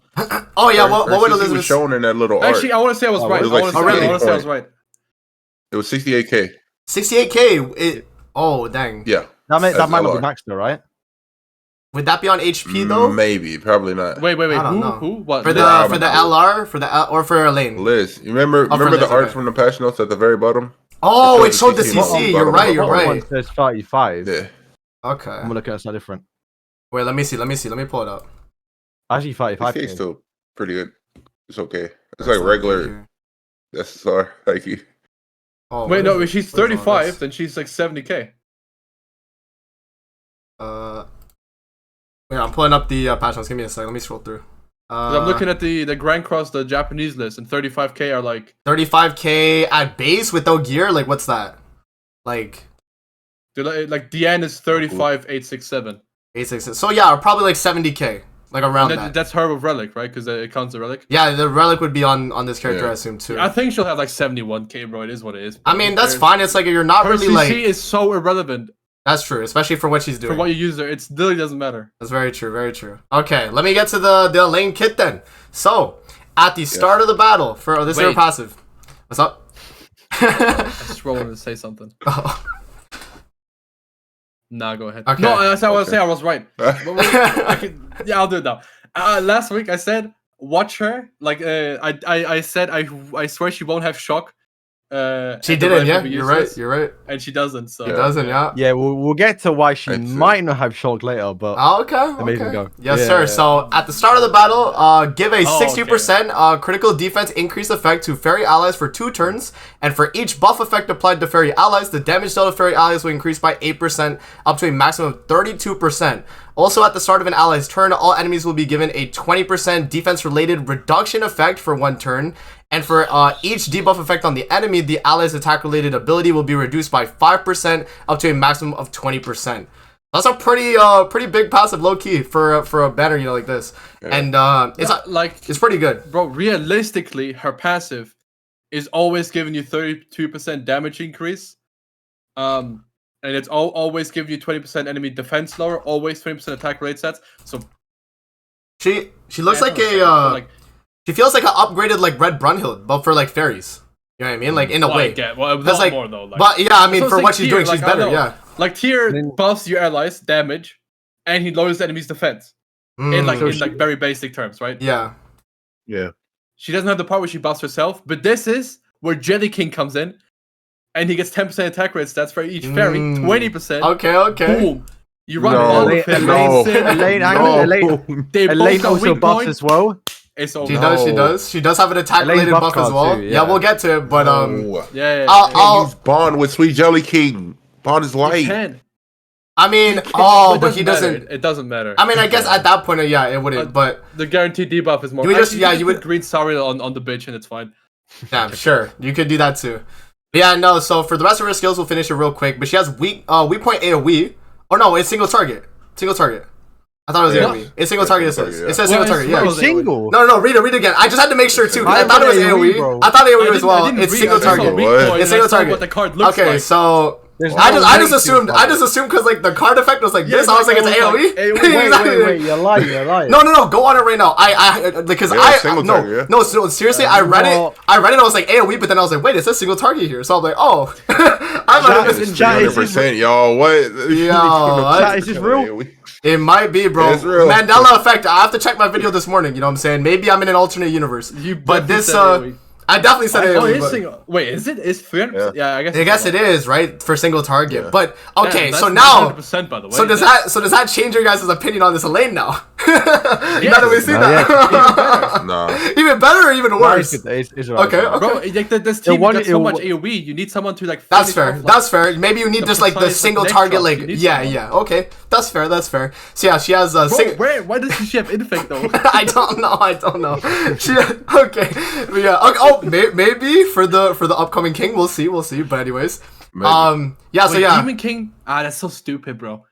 Oh yeah, Her what would CC was Elizabeth? shown in that little art. Actually, I want to say I was Oh, right. it was I like want to 68 say I was right. It was 68K. 68K. It. Oh dang. Yeah. That That's might a not be lot. max though, right? Would that be on HP though? Maybe, probably not. Wait. I don't know. Who? What? For the Yeah, for the I'm- LR for the or for Elaine. Liz, you remember for the Liz, art okay. from the patch notes at the very bottom? Oh, It it showed the shows the CC. CC. You're right. You're What right. one says 35? Yeah. Okay. I'm looking at something different. Wait, let me see. Let me pull it up. Actually, 35. 68 still pretty good. It's okay. It's That's like not regular here. SSR. Like you. Oh, Wait, what no. is If it? she's What is all 35, this? then she's like 70k. Wait, I'm pulling up the patch notes. Give me a sec. Let me scroll through. 'Cause I'm looking at the Grand Cross, the Japanese list, and 35k are like 35K at base without gear. Like, what's that? Like they're like DN is 35,867. 866. So yeah, probably like 70K, like around that. That's her with relic, right? Because it counts the relic. Yeah, the relic would be on this character, Yeah. I assume too. I think she'll have like 71k, bro. It is what it is. I mean, that's fine. It's like you're not Her really CC like. is so irrelevant That's true, especially for what she's doing. for what you use her. It literally doesn't matter. That's very true. Very true. Okay, let me get to the Elaine kit then. So, at the start of the battle for this is her Wait. passive. What's up? I just wanted to say something. Oh. Nah, go ahead. Okay. No, that's how I was Okay. saying. I was right. Yeah, I'll do it now. Last week I said watch her. Like I said I swear she won't have shock. She and the didn't. rest Yeah, will be you're right. useless, You're right. and she doesn't. So She doesn't. Yeah. Yeah, we'll get to why she I'd say- might not have shock later, but Oh, okay. Amazing okay. go. Yes, Yeah, sir. yeah. So at the start of the battle, give a Oh, 60% critical defense increase effect to fairy allies for 2 turns, and for each buff effect applied to fairy allies, the damage dealt to fairy allies will increase by 8%, up to a maximum of 32%. Also, at the start of an ally's turn, all enemies will be given a 20% defense-related reduction effect for 1 turn. And for each debuff effect on the enemy, the ally's attack-related ability will be reduced by 5%, up to a maximum of 20%. That's a pretty big passive, low key for a banner unit like this, and it's pretty good. bro, realistically, her passive is always giving you 32% damage increase. And it's always giving you 20% enemy defense lower, always 20% attack rate stats. So She looks yeah, like so, she feels like an upgraded like Red Brunhild, but for like fairies. You know what I mean? Like in a well, I way. get, well, Because not like, more though. Like, but yeah, I mean That's for what what I'm she's saying, doing, Tyr, she's like, I better. know. Yeah. like Tyr Then- buffs your allies damage, and he lowers the enemy's defense in Mm, like very basic terms, right? yeah. Yeah. She doesn't have the part where she buffs herself, but this is where Jelly King comes in, and he gets 10% attack rate stats for each fairy, Mm. 20%. Okay. Boom. You run No, Bond Elaine- with him. no, Elaine, hang no. on, Elaine- They both Elaine got also weak buffs points. as well. It's over. She No. does. She does. She does have an attack related Elaine buff as card well. too, Yeah, yeah. we'll get to it. But No. Yeah, I'll- Use Bond with Sweet Jelly King. Bond is you light. can. I mean, It but he matter. doesn't. It doesn't matter. I mean, I guess at that point, yeah, it wouldn't. But The guaranteed debuff is more. You would just- Actually, yeah, just you put would- green sorry on the bitch and it's fine. yeah, sure, you could do that too. But yeah, no. So for the rest of her skills, we'll finish it real quick. But she has weak point AOE. Oh no, it's single target. Single target. I thought it was Yeah. AOE. It's single target. It Single says. target, It says yeah. single Well, target. it's Yeah. well, Single. No, read it again. I just had to make sure too, 'cause I thought it was AOE, AOE. bro. I thought AOE I as well. didn't It's read- single I just saw target. weak What? point and It's I single saw target. What the card looks Okay, like. so There's I no just way to assumed because like the card effect was like Yeah, this. I was like, it's like, AOE. Wait, you're lying, you're lying. No, go on it right now. Because Yeah, I single no, target, yeah. no, so seriously, I read Well- it. I read it. I was like AOE, but then I was like, wait, it says single target here. So I'm like, oh, I might Chat- have It's missed. Chat is- 300%, y'all. What? Yo, is this real? It might be, bro. It's real. Mandela effect. I have to check my video this morning. You know what I'm saying? Maybe I'm in an alternate universe. But definitely this, said AOE. I definitely said Oh, AOE. it is but- single. Wait, is it? Is 300%? Yeah, I guess. I guess it is right for single target. Yeah. But okay, Yeah, so that's now. 100%, by the way. So does that change your guys' opinion on this Elaine now? Now that we see No, that, Nah. even better or even worse? It's right. Okay, okay. Bro, like this team one- got so it much wa- AOE. You need someone to like. That's finish fair. off, like, That's fair. Maybe you need the just like the precise, like, single neck target, shots. like You need yeah, someone. yeah. Okay, that's fair. That's fair. So yeah, she has Bro, why does she have infect though? I don't know. She okay. But yeah. Okay, oh, maybe for the upcoming king, we'll see. But anyways, Maybe. yeah. So Wait, yeah. Demon King. That's so stupid, bro.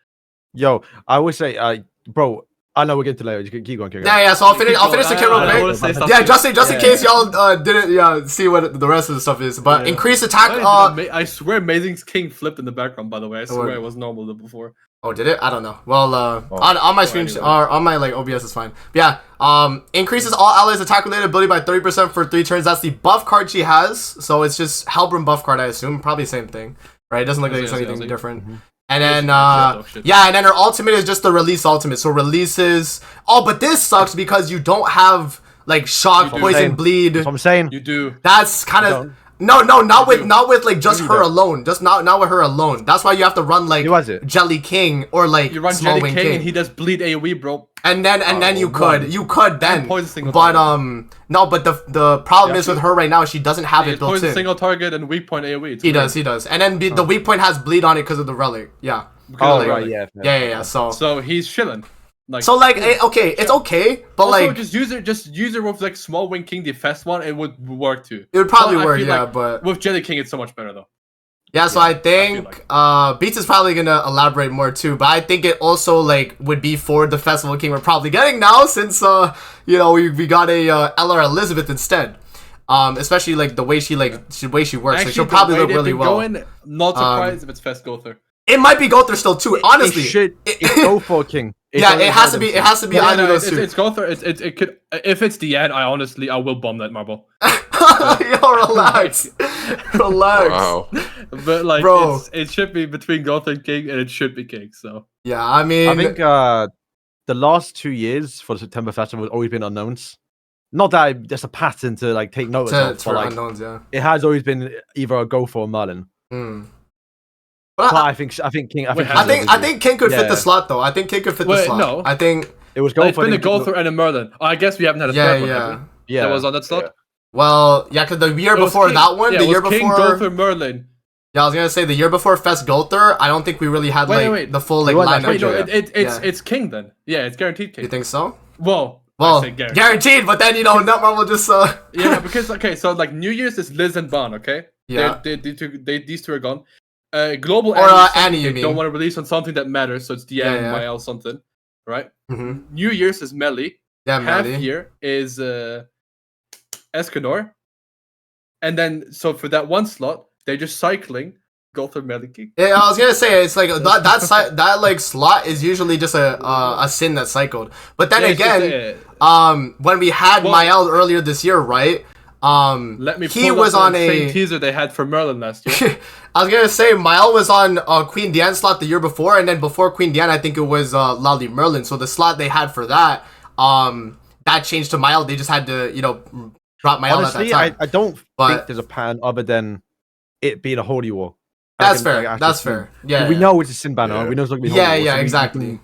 Yo, I would say, bro, I know we're getting to later. You can keep going, Yeah. So I'll finish the kit real I wanna quick. say stuff Yeah, too. just in Yeah. case y'all didn't see what the rest of the stuff is. But Yeah. increased attack. I swear, Amazing King flipped in the background. By the way, I swear What? it was normal before. Oh, did it? I don't know. Well, on my stream anyway. or on my like OBS is fine. But yeah, increases all allies attack related ability by 30% for 3 turns. That's the buff card she has. So it's just Helbram buff card, I assume. Probably same thing, right? It doesn't look like it's Yeah, anything yeah. different. Mm-hmm. And then shit. yeah, and then her ultimate is just the release ultimate. So releases. Oh, but this sucks because you don't have like shock, You do. poison, Same. bleed. That's what I'm saying. You do. That's kind You of don't. no, not with like just You her don't. alone. Just not with her alone. That's why you have to run like Who was it? Jelly King or like You run Small Jelly Wing King, King. and he does bleed AOE, bro. And then you could then. poison single But target. no, but the problem Yeah, is with her right now, she doesn't have He it has built poison in. single target and weak point AOE. It's He weird. does. And then the weak point has bleed on it because of the relic. Yeah. Because Oh, of the right, relic. yeah. Yeah. So So he's chilling. Like okay, it's okay, but also, like just use it with like Small Wing King, the fast one. It would work too. it would probably But I work, feel yeah, like but with Jelly King, it's so much better though. yeah, so I feel think Beats is probably gonna elaborate more too, but I think it also like would be for the Festival King we're probably getting now since we got a LR Elizabeth instead. Especially like the way she works, like she'll the probably way look they've really been well. Going, not surprised if it's Fest Gother. It might be Gother still too, honestly. It's go for King. Yeah, it has to be either of those two. It's Gother. It could if it's the end. I will bomb that marble. Yo, relax. Relax. Wow. But like, Bro. it should be between Gother and King, and it should be King. So Yeah, I mean I think the last 2 years for the September Festival has always been unknowns. Not that there's a pattern to like take notice of, for but like unknowns, yeah. it has always been either a go for or Merlin. Hmm. But But I think King. Wait, I think King could fit Yeah. the slot though. I think King could fit the Wait, slot. no. I think it was go it's for. been a I think Gother and a Merlin. I guess we haven't had a yeah, third one. have yeah. we? Yeah, That was on that slot. Yeah. Well, yeah, because the year It was before King. that one, Yeah, the it year was King, before, Gother, Merlin. yeah, I was gonna say the year before Fest Gother, I don't think we really had Wait, like wait. the full like It was lineup. Wait, no, Yeah. it's King then. Yeah, it's guaranteed King. You think so? Well, I Well, say guaranteed. guaranteed, but then Nutmar will just Yeah, because okay, so like New Year's is Liz and Bon, okay? Yeah. These two are gone. Global Or, Annie, Annie, you they don't mean. want to release on something that matters, so it's the Yeah, end yeah. YL something, right? hmm New Year's is Melly. Yeah, Half Maddie. year is Escanor, and then so for that one slot, they're just cycling Gother, Melly, King. Yeah, I was gonna say it's like that like slot is usually just a sin that's cycled. But then Yeah, it's just, again, when we had Well- Mael earlier this year, right? let me. he pull was up on that a. same teaser they had for Merlin last year. I was gonna say Mael was on Queen Diane slot the year before, and then before Queen Diane, I think it was Lali Merlin. So the slot they had for that, that changed to Mael. They just had to, drop Mael Honestly, at that time. I don't But- think there's a pattern other than it being a holy war. That's like, fair. actual That's sin. fair. Yeah. We yeah. know it's a sin banner. Yeah. We know it's not gonna be Yeah, horrible, yeah, so we exactly. can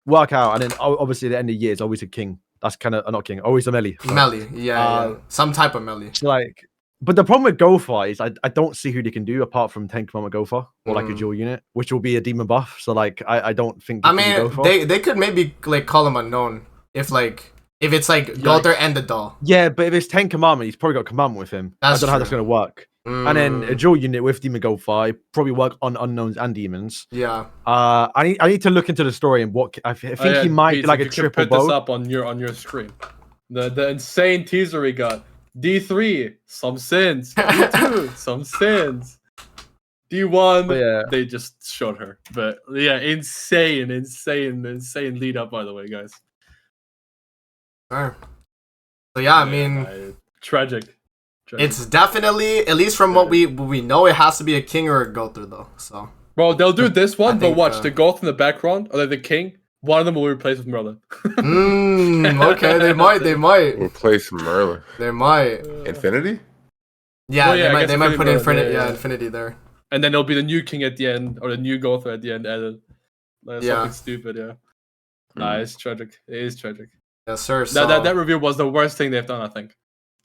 work out, and then obviously at the end of the year is always a king. That's kind of not king, always a melee. Melee. Yeah, Uh, yeah. Some type of melee. So like, but the problem with Gopher is I don't see who they can do apart from 10 Commandment Gopher or like a Mm. dual unit, which will be a demon buff. So like, I don't think. I it can be mean, Gopher. they could maybe like call him unknown if it's like Gulter and the doll. Yeah, but if it's 10 Commandment, he's probably got Commandment with him. That's I don't know how that's true. gonna work. And then a Mm, dual unit with Demon Gopher it probably work on unknowns and demons. yeah. I need to look into the story and what I think Oh, yeah, he might Pete, be like if a you could triple put this bow. up on your screen. The insane teaser we got. D3, some sins. D2, some sins. D1, But yeah. they just showed her. But yeah, insane lead up, by the way, guys. Sure. So yeah, I mean, tragic. it's definitely, at least from what we know, it has to be a king or a Gulter though. So Bro, they'll do this one, but think, watch the goth in the background, or like the king. One of them will be replaced with Merlin. okay, they might, Replace Merlin. they might. Infinity? Yeah, Well, yeah, I they guess might Infinity put Merlin, Infinity, yeah, yeah, yeah. Infinity there. And then there'll be the new king at the end, or the new Gotha at the end added. Like, Yeah. something stupid, yeah. Nah, it's tragic. It is tragic. Yes, sir. So, That reveal was the worst thing they've done, I think.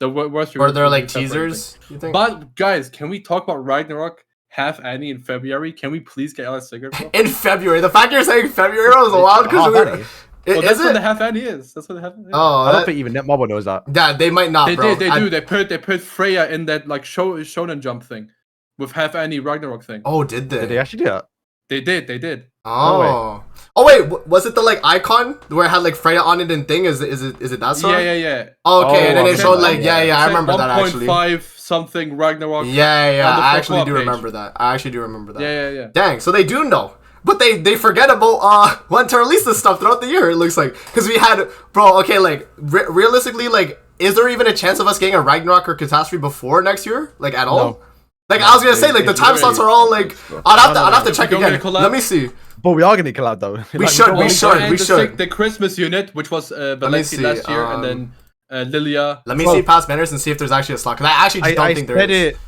The worst or reveal they're for like except for everything. teasers. You think? But guys, can we talk about Ragnarok half Annie in February? Can we please get Alex Sigurd? Bro? In February, the fact you're saying February was wild Half because Annie? Well, is that's when it? the half Annie is. That's what the half Annie is. Oh, I don't that- think even Netmobile knows that. yeah, they might not, They bro. did. They do. They put Freya in that like Shonen Jump thing with half Annie Ragnarok thing. Oh, did they? Did they actually do that? They did. Oh. Oh wait, was it the like icon where it had like Freya on it and thing? Is it that sort? Yeah. Oh, okay, and then Oh, it okay. showed like I Said remember that actually. 1.5 something Ragnarok. Yeah, on the I full actually co-op do page. remember that. I actually do remember that. Yeah. Dang, so they do know. But they forget about when to release this stuff throughout the year, it looks like. Because we had, bro, okay, like, realistically, like, is there even a chance of us getting a Ragnarok or Catastrophe before next year? Like, at all? No. Like, I was gonna say, like, the time slots are all, like, I'd have to check If we don't again. get a collab- Let me see. But we are gonna collab though. We should, don't we want- should. And should. The Christmas unit, which was Valencia see, last year, and then Lilia. Let me Well- see past banners and see if there's actually a slot. Because I actually just don't I think there said is. it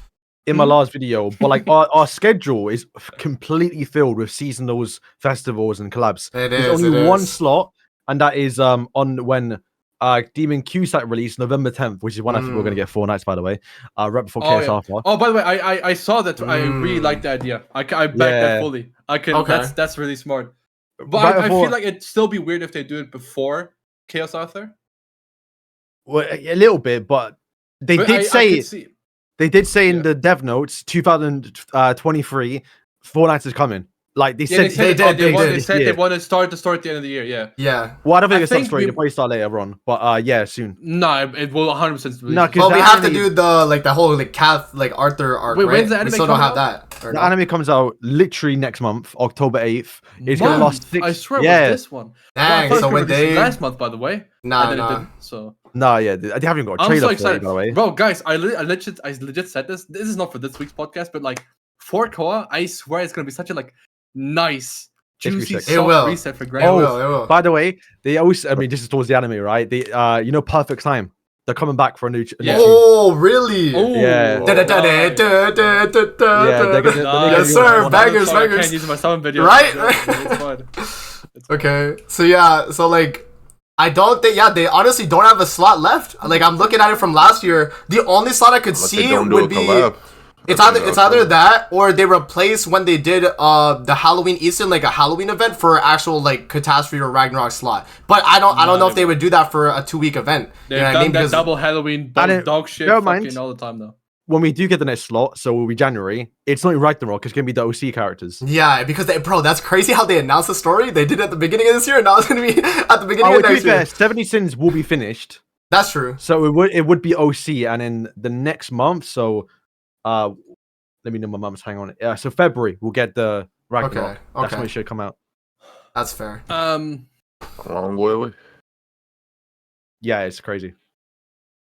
in my last video, but like our schedule is completely filled with seasonals, festivals, and collabs. It There's is, only it one is. slot, and that is on when Demon Q-Sat released November 10th, which is when I think we're gonna get 4 nights, by the way. Right before Oh, KS yeah. Alpha. Oh, by the way, I saw that. I really like the idea. I back that Yeah. fully. I can. Okay. That's really smart. But Right I before- feel like it'd still be weird if they do it before Chaos Arthur. Well, a little bit, but they But did I say could see- they did say in Yeah. the dev notes 2023 4 nights is coming. Like they Yeah, said, they said they they, did, they want, did. they said they want to start the story at the end of the year. Yeah. Yeah. Well, I don't think I it's not think story. we- They'll probably start later on, but yeah, soon. No, it will 100% release. No, 'cause Well, the we have to anime- do the, like, the whole, like, Arthur arc, Wait, right? when's the We anime still don't coming have that. Or The no? anime comes out literally next month, October 8th. It's gonna Month? last 6. I swear yeah. it was this one. Dang, Well, I so thought it when was released they... last month, by the way. Nah, and then it nah. didn't, so No, yeah, they haven't even got a I'm trailer so for it, excited, by the way. bro, guys. I legit said this. This is not for this week's podcast, but like for Koa, I swear it's gonna be such a like nice, It's juicy, reset. It soft will. reset for It Grand. will, it will. By the way, they always, I mean, this is towards the anime, right? They, Perfect Time. They're coming back for a new. Yeah. Oh, really? Oh, Yeah. Da, da, da, da, da, da, da, da, Yeah, they're gonna- da. they're Yes, gonna sir. use Bangers, I bangers. can't use my sound video. Right? It's fine. Okay, so yeah, so like, I don't think, yeah, they honestly don't have a slot left. Like, I'm looking at it from last year. The only slot I could But see they don't do would a be, collab. it's That's either enough. that or they replace when they did the Halloween Eastern, like a Halloween event for actual like Catastrophe or Ragnarok slot. But I don't know if they would do that for a 2-week event. They've You know what done I mean? that Because double Halloween I didn't- dog shit never fucking mind. all the time though. When we do get the next slot, so it will be January. It's not Ragnarok. It's gonna be the OC characters. yeah, because bro, that's crazy how they announced the story. They did it at the beginning of this year, and now it's gonna be at the beginning Oh, of to be next year. fair, 70 Sins will be finished. That's true. So it would be OC, and in the next month, so let me know my mum's. Hang on. Yeah, so February we'll get the Ragnarok. Okay, That's okay. when it should come out. That's fair. Long way away. Yeah, it's crazy.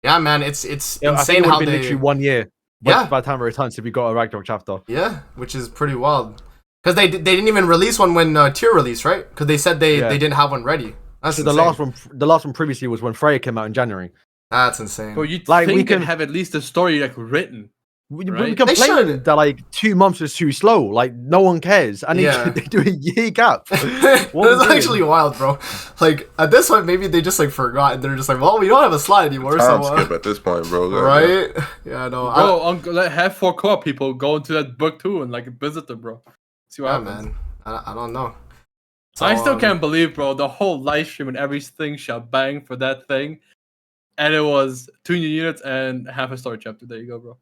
Yeah, man, it's Yeah, I think insane it would how have been they. literally 1 year. Yeah. By the time it returns, if we got a Ragnarok chapter. Yeah, which is pretty wild. Because they didn't even release one when Tier released, right? Because they said they Yeah. didn't have one ready. That's So insane. the last one previously was when Freya came out in January. That's insane. But you'd Like, we think can- they'd have at least the story like written. We Right? They should. complained that like 2 months was too slow. Like no one cares, and Yeah. they do a year gap. What It's was it? actually wild, bro. Like at this point, maybe they just like forgot, and they're just like, well, we don't have a slot anymore, so Time skip at this point, bro. right? Yeah, no, Bro, let have 4 co-op people go into that book too and like visit them, bro. See what yeah, happens. man. I don't know. So, I still can't believe, bro, the whole live stream and everything shall bang for that thing. And it was 2 new units and half a story chapter. There you go, bro.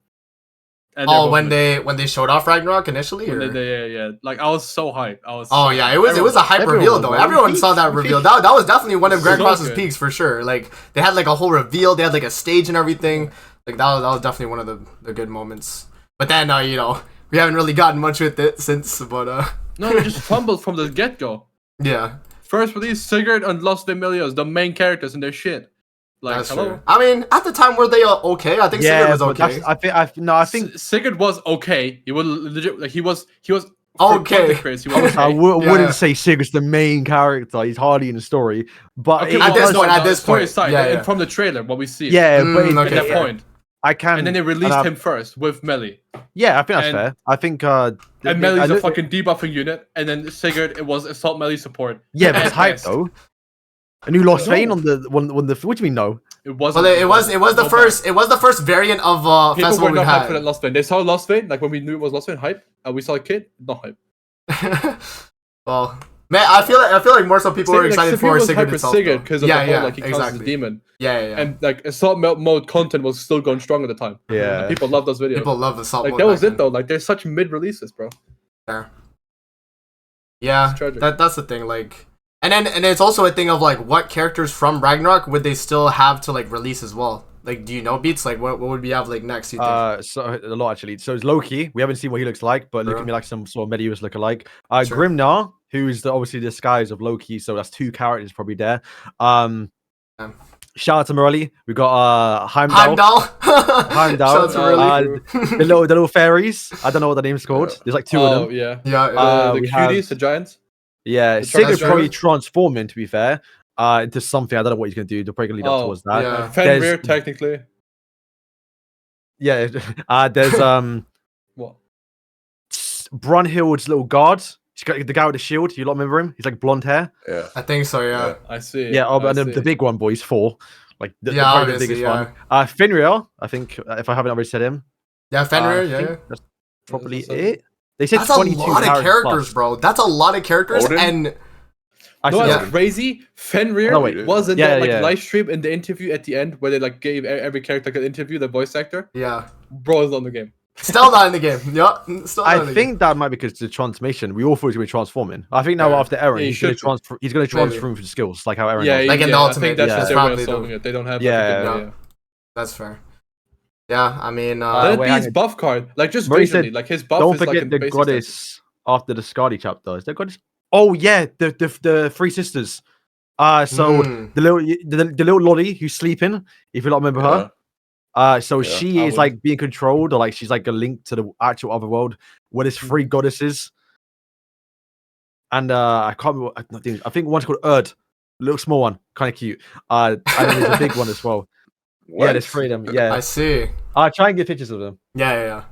And they're Oh, both when they showed off Ragnarok initially, when or? yeah. Like I was so hyped. Oh yeah, it was a hype everyone reveal was, though. bro. Everyone saw that reveal. That was definitely one of So Grand Cross's good. peaks for sure. Like they had like a whole reveal. They had like a stage and everything. Like that was definitely one of the good moments. But then you know, we haven't really gotten much with it since. But No, they just fumbled from the get go. yeah, First release, Sigurd and Los Demilios, the main characters in their shit. Like, that's hello. true. I mean, at the time were they okay? I think Sigurd Yeah, was but okay. I think Sigurd was okay. He was legit. Like he was. For Okay. content creators, he was okay. I Yeah. wouldn't say Sigurd's the main character. He's hardly in the story. But Okay, it at this does- point, at the this story point, aside, yeah, and yeah. from the trailer, what we see. yeah, but Mm, it- okay, At that yeah. point, I can. and then they released I- him first with Melee, Yeah, I think that's and- fair. I think. and I Melee's a look- fucking debuffing unit, and then Sigurd it was assault melee support. Yeah, but it's At hype best. though. A new Lost No. Vein on the one. What do you mean no? It wasn't. Well, it was the Go first. It was the first variant of back. People festival were we not hyped for that had. Lost Vein. They saw Lost Vein, like when we knew it was Lost Vein, hype. We saw a kid, not hype. Well, man, I feel like more so people were excited for Sigurd itself. Though. because of Yeah, the whole yeah, like he counts as a exactly. demon, Yeah. and like assault mode content was still going strong at the time. Yeah. And people loved those videos. People love the salt. like mode that was back it though. Like they're such mid releases, bro. then. Yeah, It's tragic. that's the thing. Like, and it's also a thing of like what characters from Ragnarok would they still have to like release as well? Like, do you know Beats? Like, what would we have like next? You think? So a lot actually. So it's Loki. We haven't seen what he looks like, but looking Sure. me like some sort of Medivh lookalike. Sure. Grimnar, who's obviously the disguise of Loki. So that's 2 characters probably there. Yeah. Shout out to Morelli. We got Heimdall. Heimdall. Heimdall. Shout out to Riley. The little fairies. I don't know what the name's called. There's like 2 of them. Yeah. Yeah. The we cuties, have- the giants. Yeah, The Sigurd's Transformers? probably transforming. To be fair, into something. I don't know what he's gonna do. They're probably gonna lead up Oh, towards that. yeah. Fenrir, There's- technically. Yeah. There's What? Brunhild's little guard. He's got the guy with the shield. You lot remember him? He's like blonde hair. Yeah. I think so. Yeah. I see. Yeah. Oh, I and then see. the big one, boys, 4. Like Yeah, probably the obviously, biggest yeah. one. Fenrir. I think if I haven't already said him, Yeah. Fenrir. I Yeah. think Yeah. that's probably Is that it. They said That's a 22 lot of characters, plus. bro. That's a lot of characters, Odin? and I No, said Yeah. that's crazy. Fenrir No, wait. was in Yeah, that like yeah. live stream in the interview at the end where they like gave every character like, an interview, the voice actor. yeah, Bro is on the game. still not in the game. Yeah, still not in I the think that might be because the transformation. We all thought he was going to be transforming. I think now Yeah. after Eren, Yeah, he he's going to should be. transfer. He's going to Maybe. transform for skills, like how Eren. Yeah, does. Like in the I Ultimate, think that's yeah. just their way Probably of solving do. it. They don't have Yeah. like, a Yeah. good That's fair. Yeah, I mean, Let wait, it be his hang on. buff card. Like just Murray recently, said, like his buff Don't is like forget in the basic goddess after the Skadi chapter. Is there goddess? Oh yeah, the 3 sisters. So Mm. the little Lottie who's sleeping. If you don't remember her. So Yeah, she I is would. like being controlled, or like she's like a link to the actual other world where there's 3 goddesses. And I can't remember. I think one's called Erd, little small one, kind of cute. And then there's a big one as well. Yeah, there's 3 of them. I Yeah, see. try and get pictures of them. Yeah.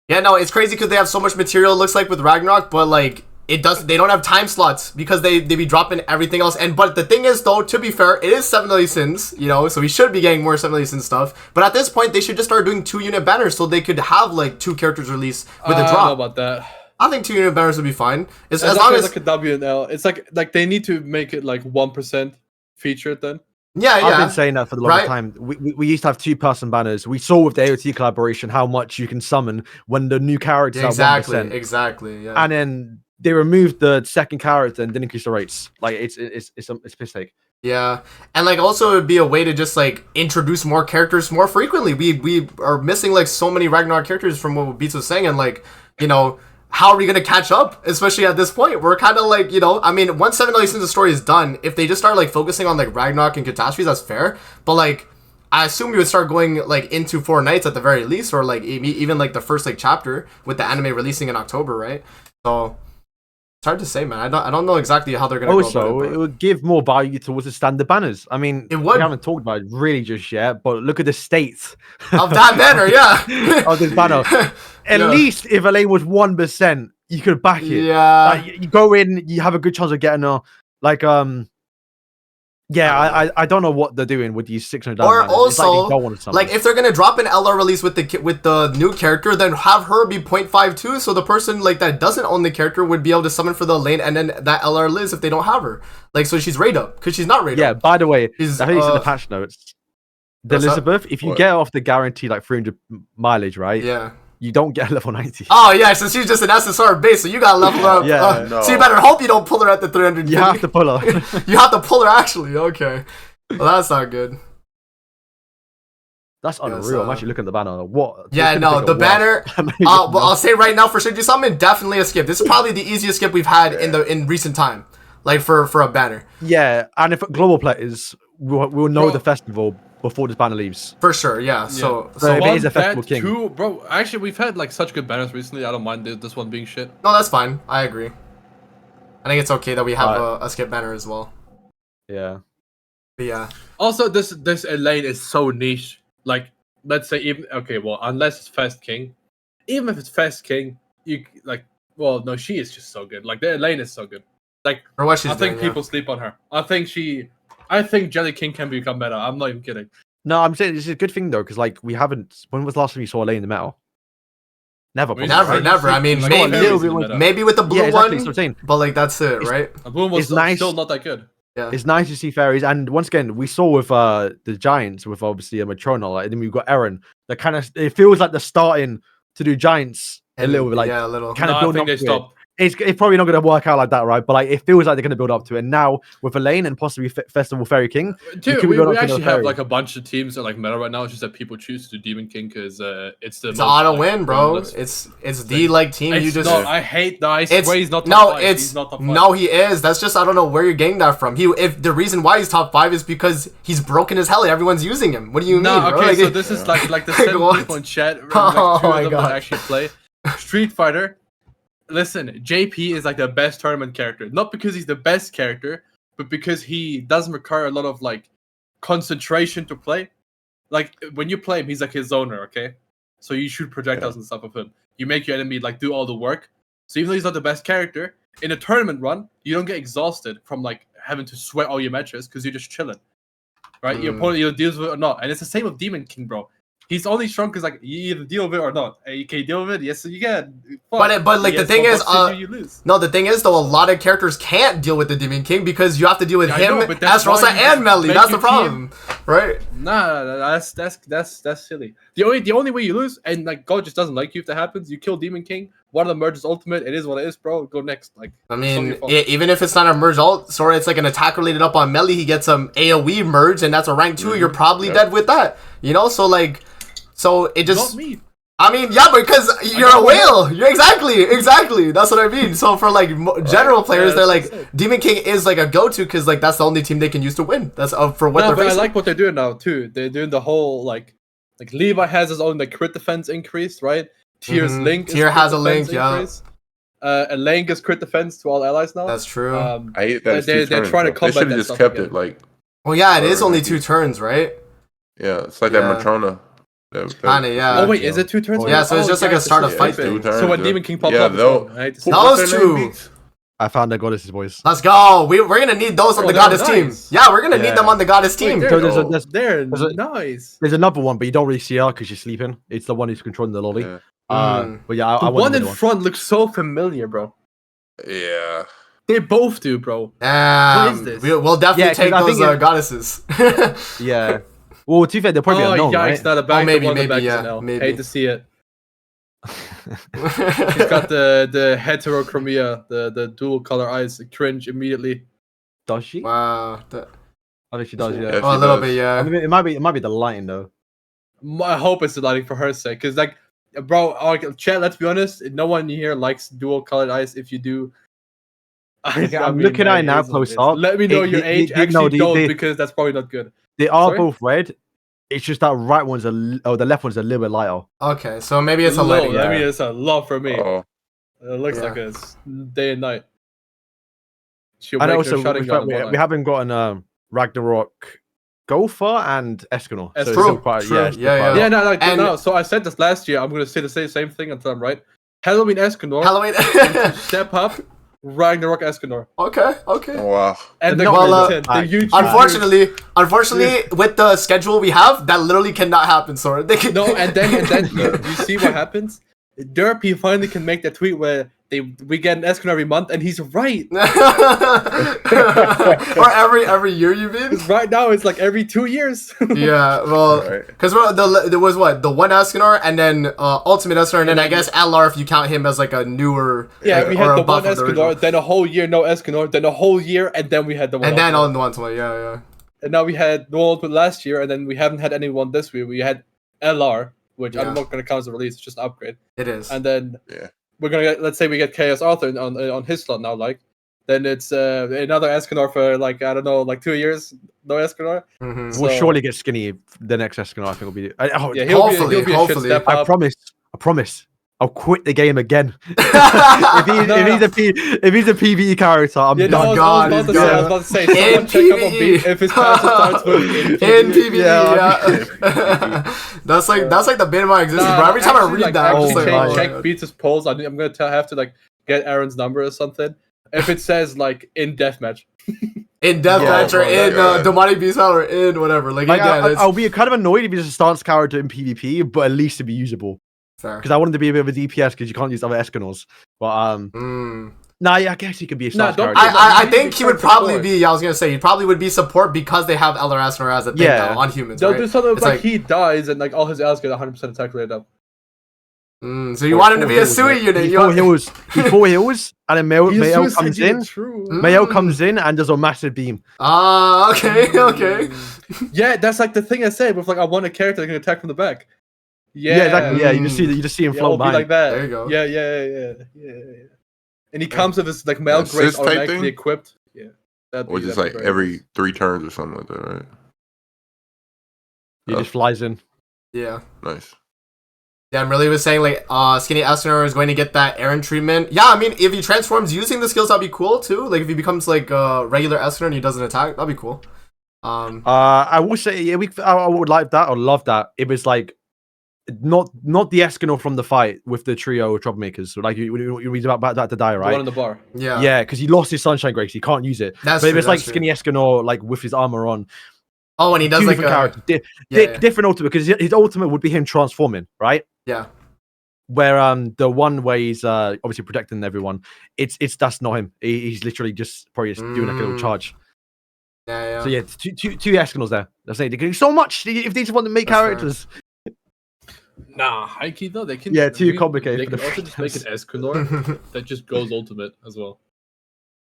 Yeah, no, it's crazy because they have so much material. It looks like with Ragnarok, but like it does. They don't have time slots because they be dropping everything else. And but the thing is, though, to be fair, it is 7 Deadly Sins, you know, so we should be getting more 7 Deadly Sins stuff. But at this point, they should just start doing 2-unit banners so they could have like 2 characters released with a I don't know drop. about that. I think 2-unit banners would be fine. As It's long like, as like a W and L. It's like they need to make it like 1% featured then. yeah. I've been saying that for the longest Right. time. We used to have 2-person banners. We saw with the AOT collaboration how much you can summon when the new characters are 1%. Exactly. Yeah. And then they removed the second character and didn't increase the rates. Like it's piss take. Yeah, and like also it'd be a way to just like introduce more characters more frequently. We are missing like so many Ragnarok characters from what Beats was saying, and like how are we gonna catch up? Especially at this point, we're kind of like I mean, once 7 Deadly Sins the story is done, if they just start like focusing on like Ragnarok and catastrophes, that's fair. But like I assume we would start going like into 4 nights at the very least, or like even like the first like chapter with the anime releasing in October, right? So It's hard to say, man. I don't know exactly how they're gonna Also, go about it it. would give more value towards the standard banners. I mean, It would. we haven't talked about it really just yet, but look at the state But of that banner, yeah. of this banner. At Yeah. least if a lane was 1%, you could back it. Yeah. Like, you go in, you have a good chance of getting a like yeah, I don't know what they're doing with these 600. Or banners. It's like, also, they don't want something. Like if they're gonna drop an LR release with the new character, then have her be 0.52, so the person like that doesn't own the character would be able to summon for the lane, and then that LR lives if they don't have her. Like so she's raid up because she's not raid Yeah, up. by the way, She's, I think it's in the patch notes. The what's that? Elizabeth, if you What? get off the guarantee like 300 mileage, right? Yeah. You don't get level 90. Oh yeah, so she's just an SSR base, so you gotta level her up. Yeah. No. So you better hope you don't pull her at the 300. You have to pull her. You have to pull her actually. Okay. Well, that's not good. That's Yes, unreal. I'm actually looking at the banner. What? Yeah, It's no, gonna the take a while. banner. Well, I'll say right now for Should Do Something, definitely a skip. This is probably the easiest skip we've had in recent time, like for a banner. Yeah, and if global players, we'll know Bro. the festival before this banner leaves. For sure, yeah. So So if it One, is a festival that, king. two, bro. Actually, we've had like such good banners recently. I don't mind this one being shit. no, that's fine. I agree. I think it's okay that we have Alright. a skip banner as well. Yeah. But yeah, Also, this lane is so niche. Like, let's say even well, unless it's Fast King, even if it's Fast King, you like. Well, no, she is just so good. Like the lane is so good. Like for what she's I think doing. people sleep on her. I think Jelly King can become better. I'm not even kidding. No, I'm saying this is a good thing though, because like we haven't. When was the last time you saw a lane in the metal? Never. We probably, Never, right? never. I mean, Like, maybe- fairies in the Maybe meta. Maybe with the blue Yeah, exactly. So one, I'm saying but like that's it, It's- right? And Bloom was It's nice. still not that good. Yeah. it's nice to see fairies, and once again, we saw with the Giants with obviously a Matrona, like, and then we've got Aaron. That kind of it feels like they're starting to do Giants a little bit, like yeah, a little. kind No, of I building think they up to it. stopped. It's probably not going to work out like that, right? But like it feels like they're going to build up to it. And now with a lane and possibly Festival Fairy King, Dude, could be we going up to actually another have fairy. like a bunch of teams that like meta right now. It's just that people choose to do Demon King because it's the It's most, an auto like, win, bro. run-less- It's the like team. It's You just not. I hate. No, I it's swear he's not top no, five. it's He's not top five. no, he is. That's just I don't know where you're getting that from. If the reason why he's top 5 is because he's broken as hell. Everyone's using him. What do you No, mean? bro? okay, Like, so this is like the Like, 7 what? people in chat, like Oh two my of them God. that actually play Street Fighter. Listen, JP is like the best tournament character, not because he's the best character, but because he doesn't require a lot of like concentration to play. Like when you play him, he's like his zoner, okay? So you shoot projectiles and stuff of him. You make your enemy like do all the work. So even though he's not the best character, in a tournament run, you don't get exhausted from like having to sweat all your matches because you're just chilling. Right? Your Mm. opponent either deals with it or not. And it's the same with Demon King, bro. He's only strong because like you either deal with it or not. And you can deal with it, yes, you can. Fuck. But, like, the Yes, thing but is, what you lose. No, the thing is though, a lot of characters can't deal with the Demon King because you have to deal with Yeah, I him, know, but that's Astrosa, why you and just Melly. make That's the your problem, right? Nah, that's silly. The only way you lose, and like God just doesn't like you if that happens. You kill Demon King. One of them merges ultimate. It is what it is, bro. Go next. Like I it's not your mean, fault. even if it's not a merge ult, sorry, it's like an attack related up on Melly. He gets some AoE merge, and that's a rank 2. You're probably Yep. dead with that, you know. So like, so it just. not me. I mean, yeah, because you're a got one whale. You're exactly. That's what I mean. So for like general players, yeah, they're that's like what I said. Demon King is like a go-to because like that's the only team they can use to win. That's for what No, they're but I facing. like what they're doing now too. They're doing the whole like Levi has his own like crit defense increase, right? Tier's Mhm. link. is Tier crit has a defense link, yeah. increase. And Lane gets crit defense to all allies now. That's true. I hate that. It's They're two turns, trying to bro. They combat should that have just stuff kept again. it like Well, yeah, it is or only like 2 turns, right? yeah. It's like Yeah. that Matrona. Kinda, yeah. Oh wait, is it 2 turns? Oh, yeah, so it's just like a guys, start this of is fight stupid. thing. So when Yeah. Demon King pops Yeah, up, it's they'll- wrong. I hate to see That it. was true. I found the goddesses, boys. Let's go. We're gonna need those on Bro, the they're goddess team. nice. Yeah, we're gonna need Yeah. them on the goddess Wait, team. they're, So there's a- Oh. there's- they're there's a- nice. There's another one, but you don't really see her because she's sleeping. It's the one who's controlling the lolly. Yeah. But yeah, I The want one in another one. front looks so familiar, bro. Yeah. They both do, bro. Damn. What is this? We'll definitely Yeah, 'cause take I those think goddesses. Yeah. Well, to be fair, they'll probably Oh, unknown, yikes, right? not a back. maybe, one maybe, back yeah, now. maybe. Hate to see it. He's got the heterochromia, the dual color eyes. Cringe immediately. Does she? Wow. I think she does. Yeah, Yeah. she Oh, a little does. bit, yeah. I mean, it might be the lighting though. I hope it's the lighting for her sake, because like, bro, chat. Let's be honest. No one here likes dual colored eyes. If you do, Okay, I'm looking at it now is what close is. up. Let me know your age. no, Actually, don't they- because that's probably not good. They are Sorry? both red. It's just that right one's the left one's a little bit lighter. Okay, so maybe it's a Low, lighting. I yeah. mean, it's a lot for me. Oh. It looks Yeah. like it's day and night. She'll And make also, her shutting gun. we haven't gotten Ragnarok Gopher and Escanor. So it's True, still quite, true. yeah, it's still Yeah, quite- Yeah, no, like And- no. So I said this last year. I'm gonna say the same thing until I'm right. Halloween Escanor. Halloween. Step up. Ragnarok Escanor. Okay. Okay. Wow. And the No, well, content, uh, the YouTube. Unfortunately, with the schedule we have, that literally cannot happen. So they can. No, and then you see what happens. Derpy finally can make that tweet where we get an Escanor every month, and he's right. Or every year, you mean? 'Cause right now it's like every 2 years. Yeah, well, Right. because there was what, the one Escanor and then Ultimate Escanor, and then I guess LR if you count him as like a newer. Yeah, we or had a the buff one of the original. Escanor, then a whole year no Escanor, then a whole year, and then we had the one. And then Ultimate. on the Ultimate, yeah. And now we had the one Ultimate last year, and then we haven't had anyone this year. We had LR, which Yeah. I'm not gonna count as a release, it's just an upgrade. It is. And then Yeah. we're gonna get, let's say we get Chaos Arthur on his slot now, like. Then it's another Escanor for like I don't know, like 2 years, no Escanor. Mhm. We'll So- surely get Skinny. The next Escanor, I think, will be. Yeah, Hopefully, he'll be a hopefully. shit step I up. promise. I'll quit the game again. if, No. if he's a PvE character, I'm Yeah, no, done. God, I he's was about to say, someone In check up on B PvE. if his character starts with In PvE, Yeah, yeah. that's like the bane of my existence, Nah, bro. Every time I actually, read like, that, I'm just actually like, check, oh, check Beats' polls. I'm gonna have to like get Aaron's number or something. If it says like in deathmatch, in deathmatch or bro, in yeah. Demonic Beast Battle or in whatever. Like, Like, again, it's I'll be kind of annoyed if he's a stance character in PvP, but at least to be usable. fair. Because I want him to be a bit of a DPS because you can't use other Escanors. But nah, yeah, I guess he could be a Nah, stance don't- character. I He's think he would support. probably be. I was gonna say he probably would be support because they have Elder Asner as a thing Yeah. now on humans, they'll right? do something It's like, like- he dies and like all his allies get 100% attack rate up. So you want him to be a Sui unit? He You four want... heals. He four heals, and then Mayo He's comes in. True. Mayo comes in and does a massive beam. Ah, okay, okay. Yeah, that's like the thing I said with like I want a character that can attack from the back. Yeah, exactly. Yeah, you just see him Yeah, float it'll be behind. like that. There you go. Yeah. And he comes with his like mail Assist grace type automatically thing? equipped. Yeah. That'd Or be- just that'd like be great. every 3 turns or something like that, right? He just flies in. Yeah. Nice. Yeah, Merle was saying like Skinny Asner is going to get that Aaron treatment. Yeah, I mean if he transforms using the skills, that'd be cool too. Like if he becomes like regular Asner and he doesn't attack, that'd be cool. I will say, yeah, I would like that or love that. It was like not the Escanor from the fight with the trio of troublemakers. So like you read about that to die, The right? one in the bar. Yeah. Yeah, because he lost his Sunshine Grace. He can't use it. That's But if true, it's like that's true. Skinny Escanor, like with his armor on, Oh, and he does two like different characters, yeah. different ultimate. Because his ultimate would be him transforming, right? Yeah. Where the one where he's obviously protecting everyone, it's that's not him. He's literally just probably just doing like a little Mm. charge. Yeah. So yeah, it's two Escanors there. That's it. They can do so much if they just want to make That's fair. characters. Nah, high key though, they can. Yeah, too complicated They for can the also just make an fans. Escanor that just goes ultimate as well.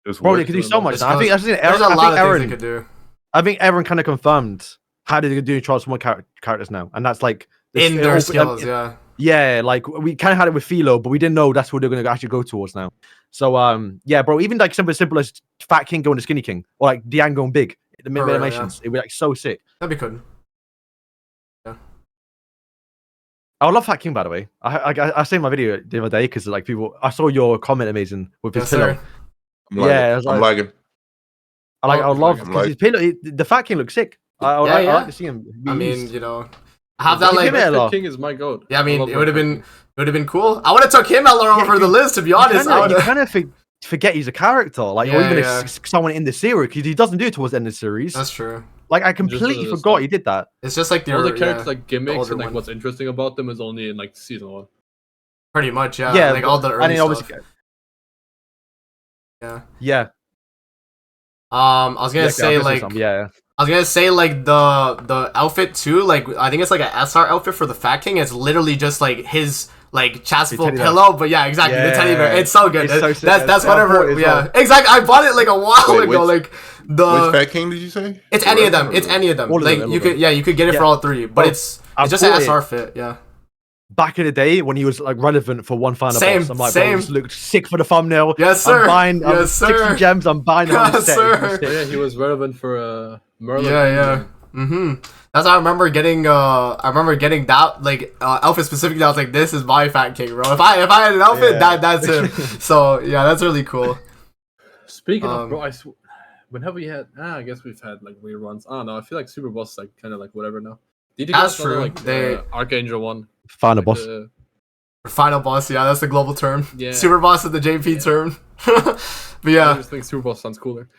Just Bro, what? they can do so much. It's I think There's Aaron, a lot of things Aaron, they could do I think Aaron kind of confirmed how they're doing transform characters now, and that's like this- in their open- skills. Yeah. Yeah, like we kind of had it with Philo, but we didn't know that's what they're going to actually go towards now. So yeah, bro, even like something as simple as Fat King going to Skinny King, or like Diane going big, the mid For real, animations, it'd be like so sick. That'd be good. I love Fat King, by the way. I seen my video the other day because like people, I saw your comment amazing with his Yes, pillow. sir. I'm lagging. Yeah, I was I'm like- lagging. I Oh, love I'm because like- his pillow, the Fat King looks sick. I Yeah, yeah. like to see him. be I mean, used. you know, have that Give like. him a- Ella. King is my goat. Yeah, I mean, love it would have Red been King. cool. I would have took him Eller over the list, to be honest. I you would've- kind of forget he's a character, like or Yeah, even yeah. someone in the series because he doesn't do it towards the end of the series. That's true. Like I Just completely the forgot stuff. he did that. It's just like the All the yeah, characters like gimmicks older and like one. what's interesting about them is only in like season 1. pretty much. Yeah, Yeah, like all the early and then stuff. obviously, Yeah. yeah. I was gonna Yeah, say obviously like some- yeah. I was gonna say like the outfit too. Like I think it's like an SR outfit for the Fat King. It's literally just like his like chastful teddy bear. pillow, but yeah, exactly the teddy bear. Yeah. It's so good. It's so sick. That's I bought whatever. it as Yeah, well. exactly. I bought it like a while Wait, ago. which- Like the Which Fat King did you say? it's The any red of them. one or It's the- any of them. All of Like them, all you of could them. yeah you could get it for Yeah. all three, but Bro, it's I just an bought it SR fit. Yeah. Back in the day when he was like relevant for one final Same, boss, I'm like, same. bro, this looked sick for the thumbnail. Yes, sir. I'm buying Yes, 60 sir. gems. I'm buying them on Yes, the set. sir. It's sick. Yeah, he was relevant for Merlin. Yeah. That's how I remember getting that like outfit specifically. I was like, this is my Fat King, bro. If I had an outfit, Yeah. that's him. So yeah, that's really cool. Speaking of, bro, when have we had? I guess we've had like reruns. I don't know. I feel like Super Boss is like kind of like whatever now. Did you That's guys know, true. like They- Archangel one? Final Like, boss. Final boss, yeah, that's the global term. Yeah. Super boss is the JP term. But I yeah, just think Super Boss sounds cooler.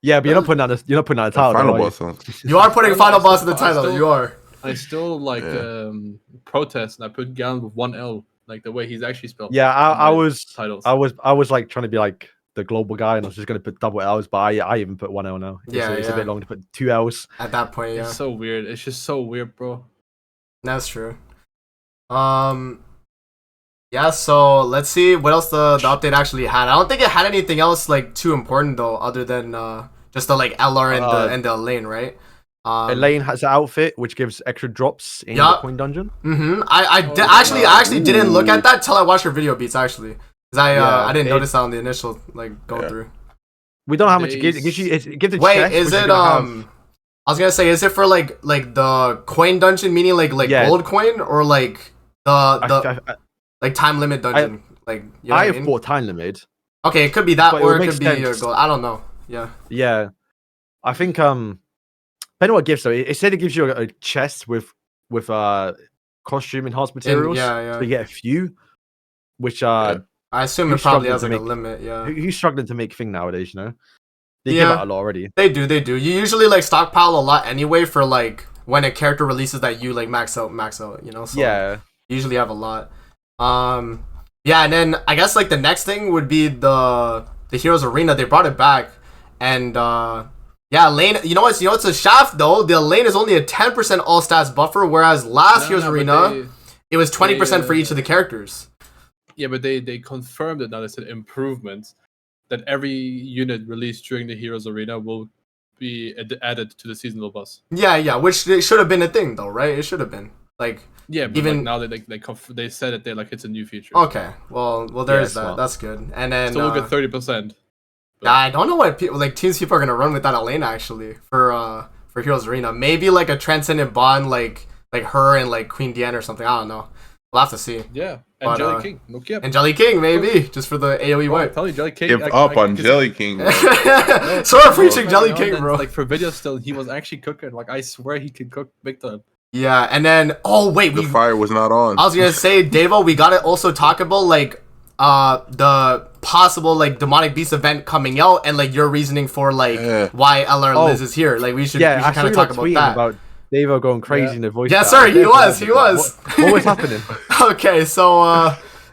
Yeah, but you're not putting that. You're not putting that in the title. Final though, are you? boss sounds. you are putting I final still- boss in the I title. still- You are. I still like Yeah. protest, and I put Galen with one L, like the way he's actually spelled. Yeah, I in my was. titles. I was like trying to be like the global guy, and I was just gonna put double L's, but I even put one L now. It's a bit long to put two L's. At that point, yeah, It's so weird. It's just so weird, bro. that's true. Yeah. So let's see what else the update actually had. I don't think it had anything else like too important though, other than just the like LR and the lane, right? Elaine has an outfit which gives extra drops in the Yup. coin dungeon. I actually didn't look at that till I watched your video beats actually, because I didn't it- notice that on the initial like go Yeah. through. We don't know how much it gives. It gives you. It gives a Wait, chest, is which you're it gonna have. I was gonna say, is it for like the coin dungeon, meaning like Yeah. gold coin, or like the like time limit dungeon? Like you know I what I have mean? bought time limit. Okay, it could be that, but it or would it make could be sense. gold. I don't know. Yeah. Yeah, I think depending on what it gives though, it said it gives you a chest with costume enhanced materials. yeah. So you get a few, which I assume it Who's probably struggling has to like a make- limit. Yeah. who's struggling to make thing nowadays, you know? They Yeah. give out a lot already. They do. You usually like stockpile a lot anyway for like when a character releases that you like max out. You know. So, Yeah, you usually have a lot. Yeah, and then I guess like the next thing would be the Heroes Arena. They brought it back, and yeah, lane. You know what's a shaft though. The lane is only a 10% all stats buffer, whereas last Heroes but Arena it was 20% for each of the they- characters. Yeah, but they confirmed it now. They said improvements that every unit released during the Heroes Arena will be added to the seasonal bus. Yeah, which it should have been a thing though, right? It should have been like. Yeah, but Even- like now they said it. They like it's a new feature. Okay, well, there's Yeah, that. well. That's good. And then So we'll get 30%. yeah, I don't know what teams people are gonna run with that Elena actually for Heroes Arena. Maybe like a Transcendent Bond, like her and like Queen Diana or something. I don't know. We'll have to see. Yeah, But, and Jelly King. No cap. And Jelly King maybe just for the AOE I'm wipe. telling you, Jelly King. Give up on Jelly King. Bro. So we're preaching Right Jelly now King, that, bro. Like for video still, he was actually cooking. Like I swear he could cook big time. Yeah, and then wait, The fire was not on. I was gonna say, Devo, we gotta also talk about like the possible like demonic beast event coming out and like your reasoning for like Yeah. why LR Oh. Liz is here. Like we should I saw kind of you talk like about tweeting that. about Davo going crazy Yeah. in the voice. Yes, chat. sir, he was. What was happening? Okay, so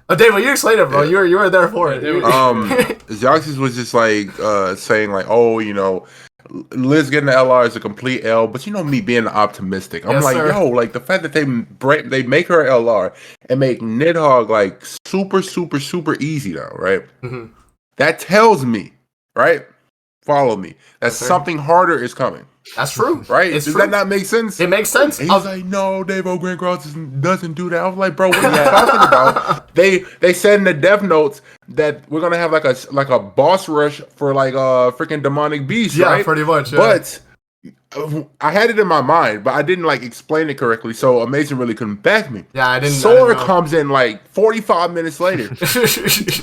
Devo, you explain it, bro. You were there for it. Yeah, they were- Xaxis was just like saying like, oh, you know, Liz getting the LR is a complete L, but you know me being optimistic. I'm Yes, like, sir. yo, like the fact that they make her LR and make Nidhogg like super easy now, right? Mhm. That tells me, right? Follow me. That Yes, sir. something harder is coming, That's true. right? It's Does true. that not make sense? It makes sense. And he's like, no, Davo Grand Cross doesn't do that. I was like, bro, what are you talking about? They said in the dev notes that we're gonna have like a boss rush for like freaking demonic beast, Yeah, right? pretty much. Yeah. But I had it in my mind, but I didn't like explain it correctly, so Amazing really couldn't back me. yeah, I didn't. Sora comes in like 45 minutes later.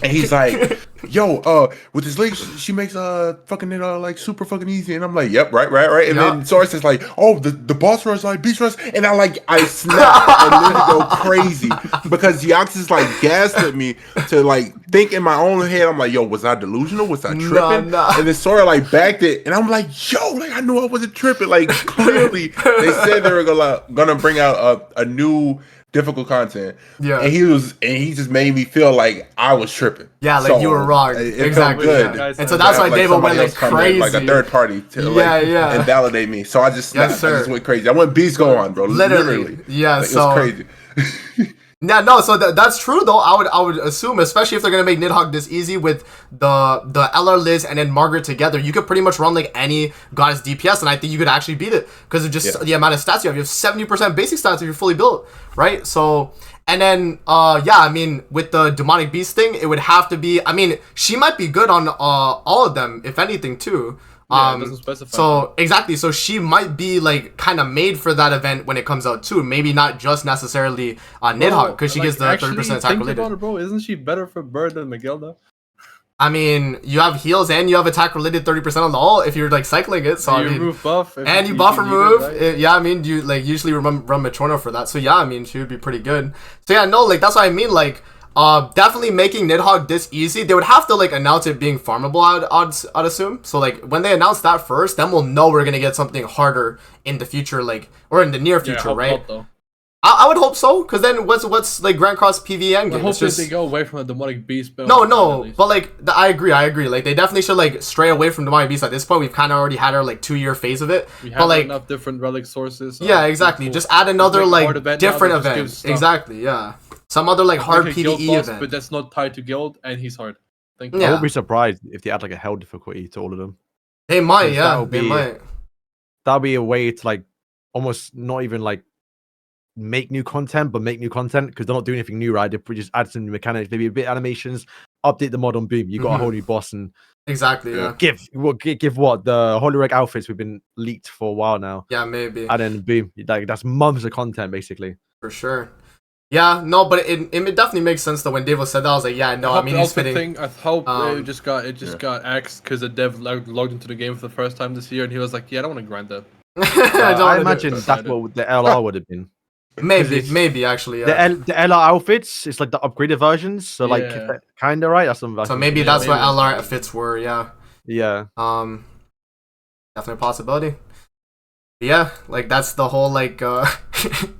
And he's like, yo, with this link, she makes fucking it like super fucking easy. And I'm like, yep, right. And Yeah. then Source is like, oh, the boss rush like beast rush. And I snap and literally go crazy because Yaxis like gaslit me to like think in my own head. I'm like, yo, was I delusional? Was I tripping? Nah. And then Sora like backed it. And I'm like, yo, like I knew I wasn't tripping. Like clearly they said they were gonna bring out a new difficult content. Yeah. And he just made me feel like I was tripping. Yeah, like So, you were wrong. It felt Exactly, good. yeah. And so that's why David went somebody like else come in, like a crazy. third party to Yeah. invalidate me. So I just Yes, snapped. I just sir. went crazy. I went beast go on, bro. Literally. Yeah, Like, so it was crazy. Yeah, no, so that's true though. I would assume, especially if they're gonna make Nidhogg this easy with the LR Liz and then Margaret together, you could pretty much run like any goddess DPS, and I think you could actually beat it because of just the amount of stats you have. You have 70% basic stats if you're fully built, right? So, and then yeah, I mean with the demonic beast thing, it would have to be. I mean, she might be good on all of them, if anything, too. Yeah, it doesn't specify. So exactly, so she might be like kind of made for that event when it comes out too. Maybe not just necessarily Nidhogg because she Like, gives the actually, 30% attack think related. about it, bro. Isn't she better for Bird than Miguel though? I mean, you have heals and you have attack related 30% on the ult if you're like cycling it. So I you mean, remove buff. and you buff remove. Yeah, I mean, you like usually run Matrono for that. So yeah, I mean, she would be pretty good. So yeah, no, like that's what I mean. Like, definitely making Nidhogg this easy. They would have to like announce it being farmable. I'd assume. So like when they announce that first, then we'll know we're gonna get something harder in the future, like or in the near future, right? I would hope so, because then what's like Grand Cross PvE endgame? I hope they go away from the demonic beast build. No, but like I agree. Like they definitely should like stray away from demonic beast at this point. We've kind of already had our like 2-year phase of it. We have but like enough different relic sources. Yeah, exactly. Cool. Just add another like different event. Exactly. Yeah, some other like hard PvE boss, event. but that's not tied to guild, and he's hard. Thank you. I Yeah. won't be surprised if they add like a hell difficulty to all of them. They might. 'Cause Yeah, that'll they be- might. That'll be a way to like almost not even like make new content, but make new content because they're not doing anything new, right? They just add some new mechanics, maybe a bit animations, update the mod on boom. You got a whole new boss and Exactly. Yeah. give what the Holy Reg outfits we've been leaked for a while now, Yeah, maybe and then boom, like that's months of content basically. for sure. Yeah, no, but it definitely makes sense that when Davo said that, I was like, yeah, no, I mean he's fitting. I hope it just got Yeah. got axed because the dev logged into the game for the first time this year, and he was like, "Yeah, I don't want to grind that." I don't I wanna do imagine it. that's what the LR would have been. Maybe actually. Yeah. The LR outfits, it's like the upgraded versions, so like Yeah. kind of right. That's some. So maybe Yeah, that's what maybe it's LR fine. fits were. Yeah. Yeah. Definitely a possibility. Yeah, like that's the whole like the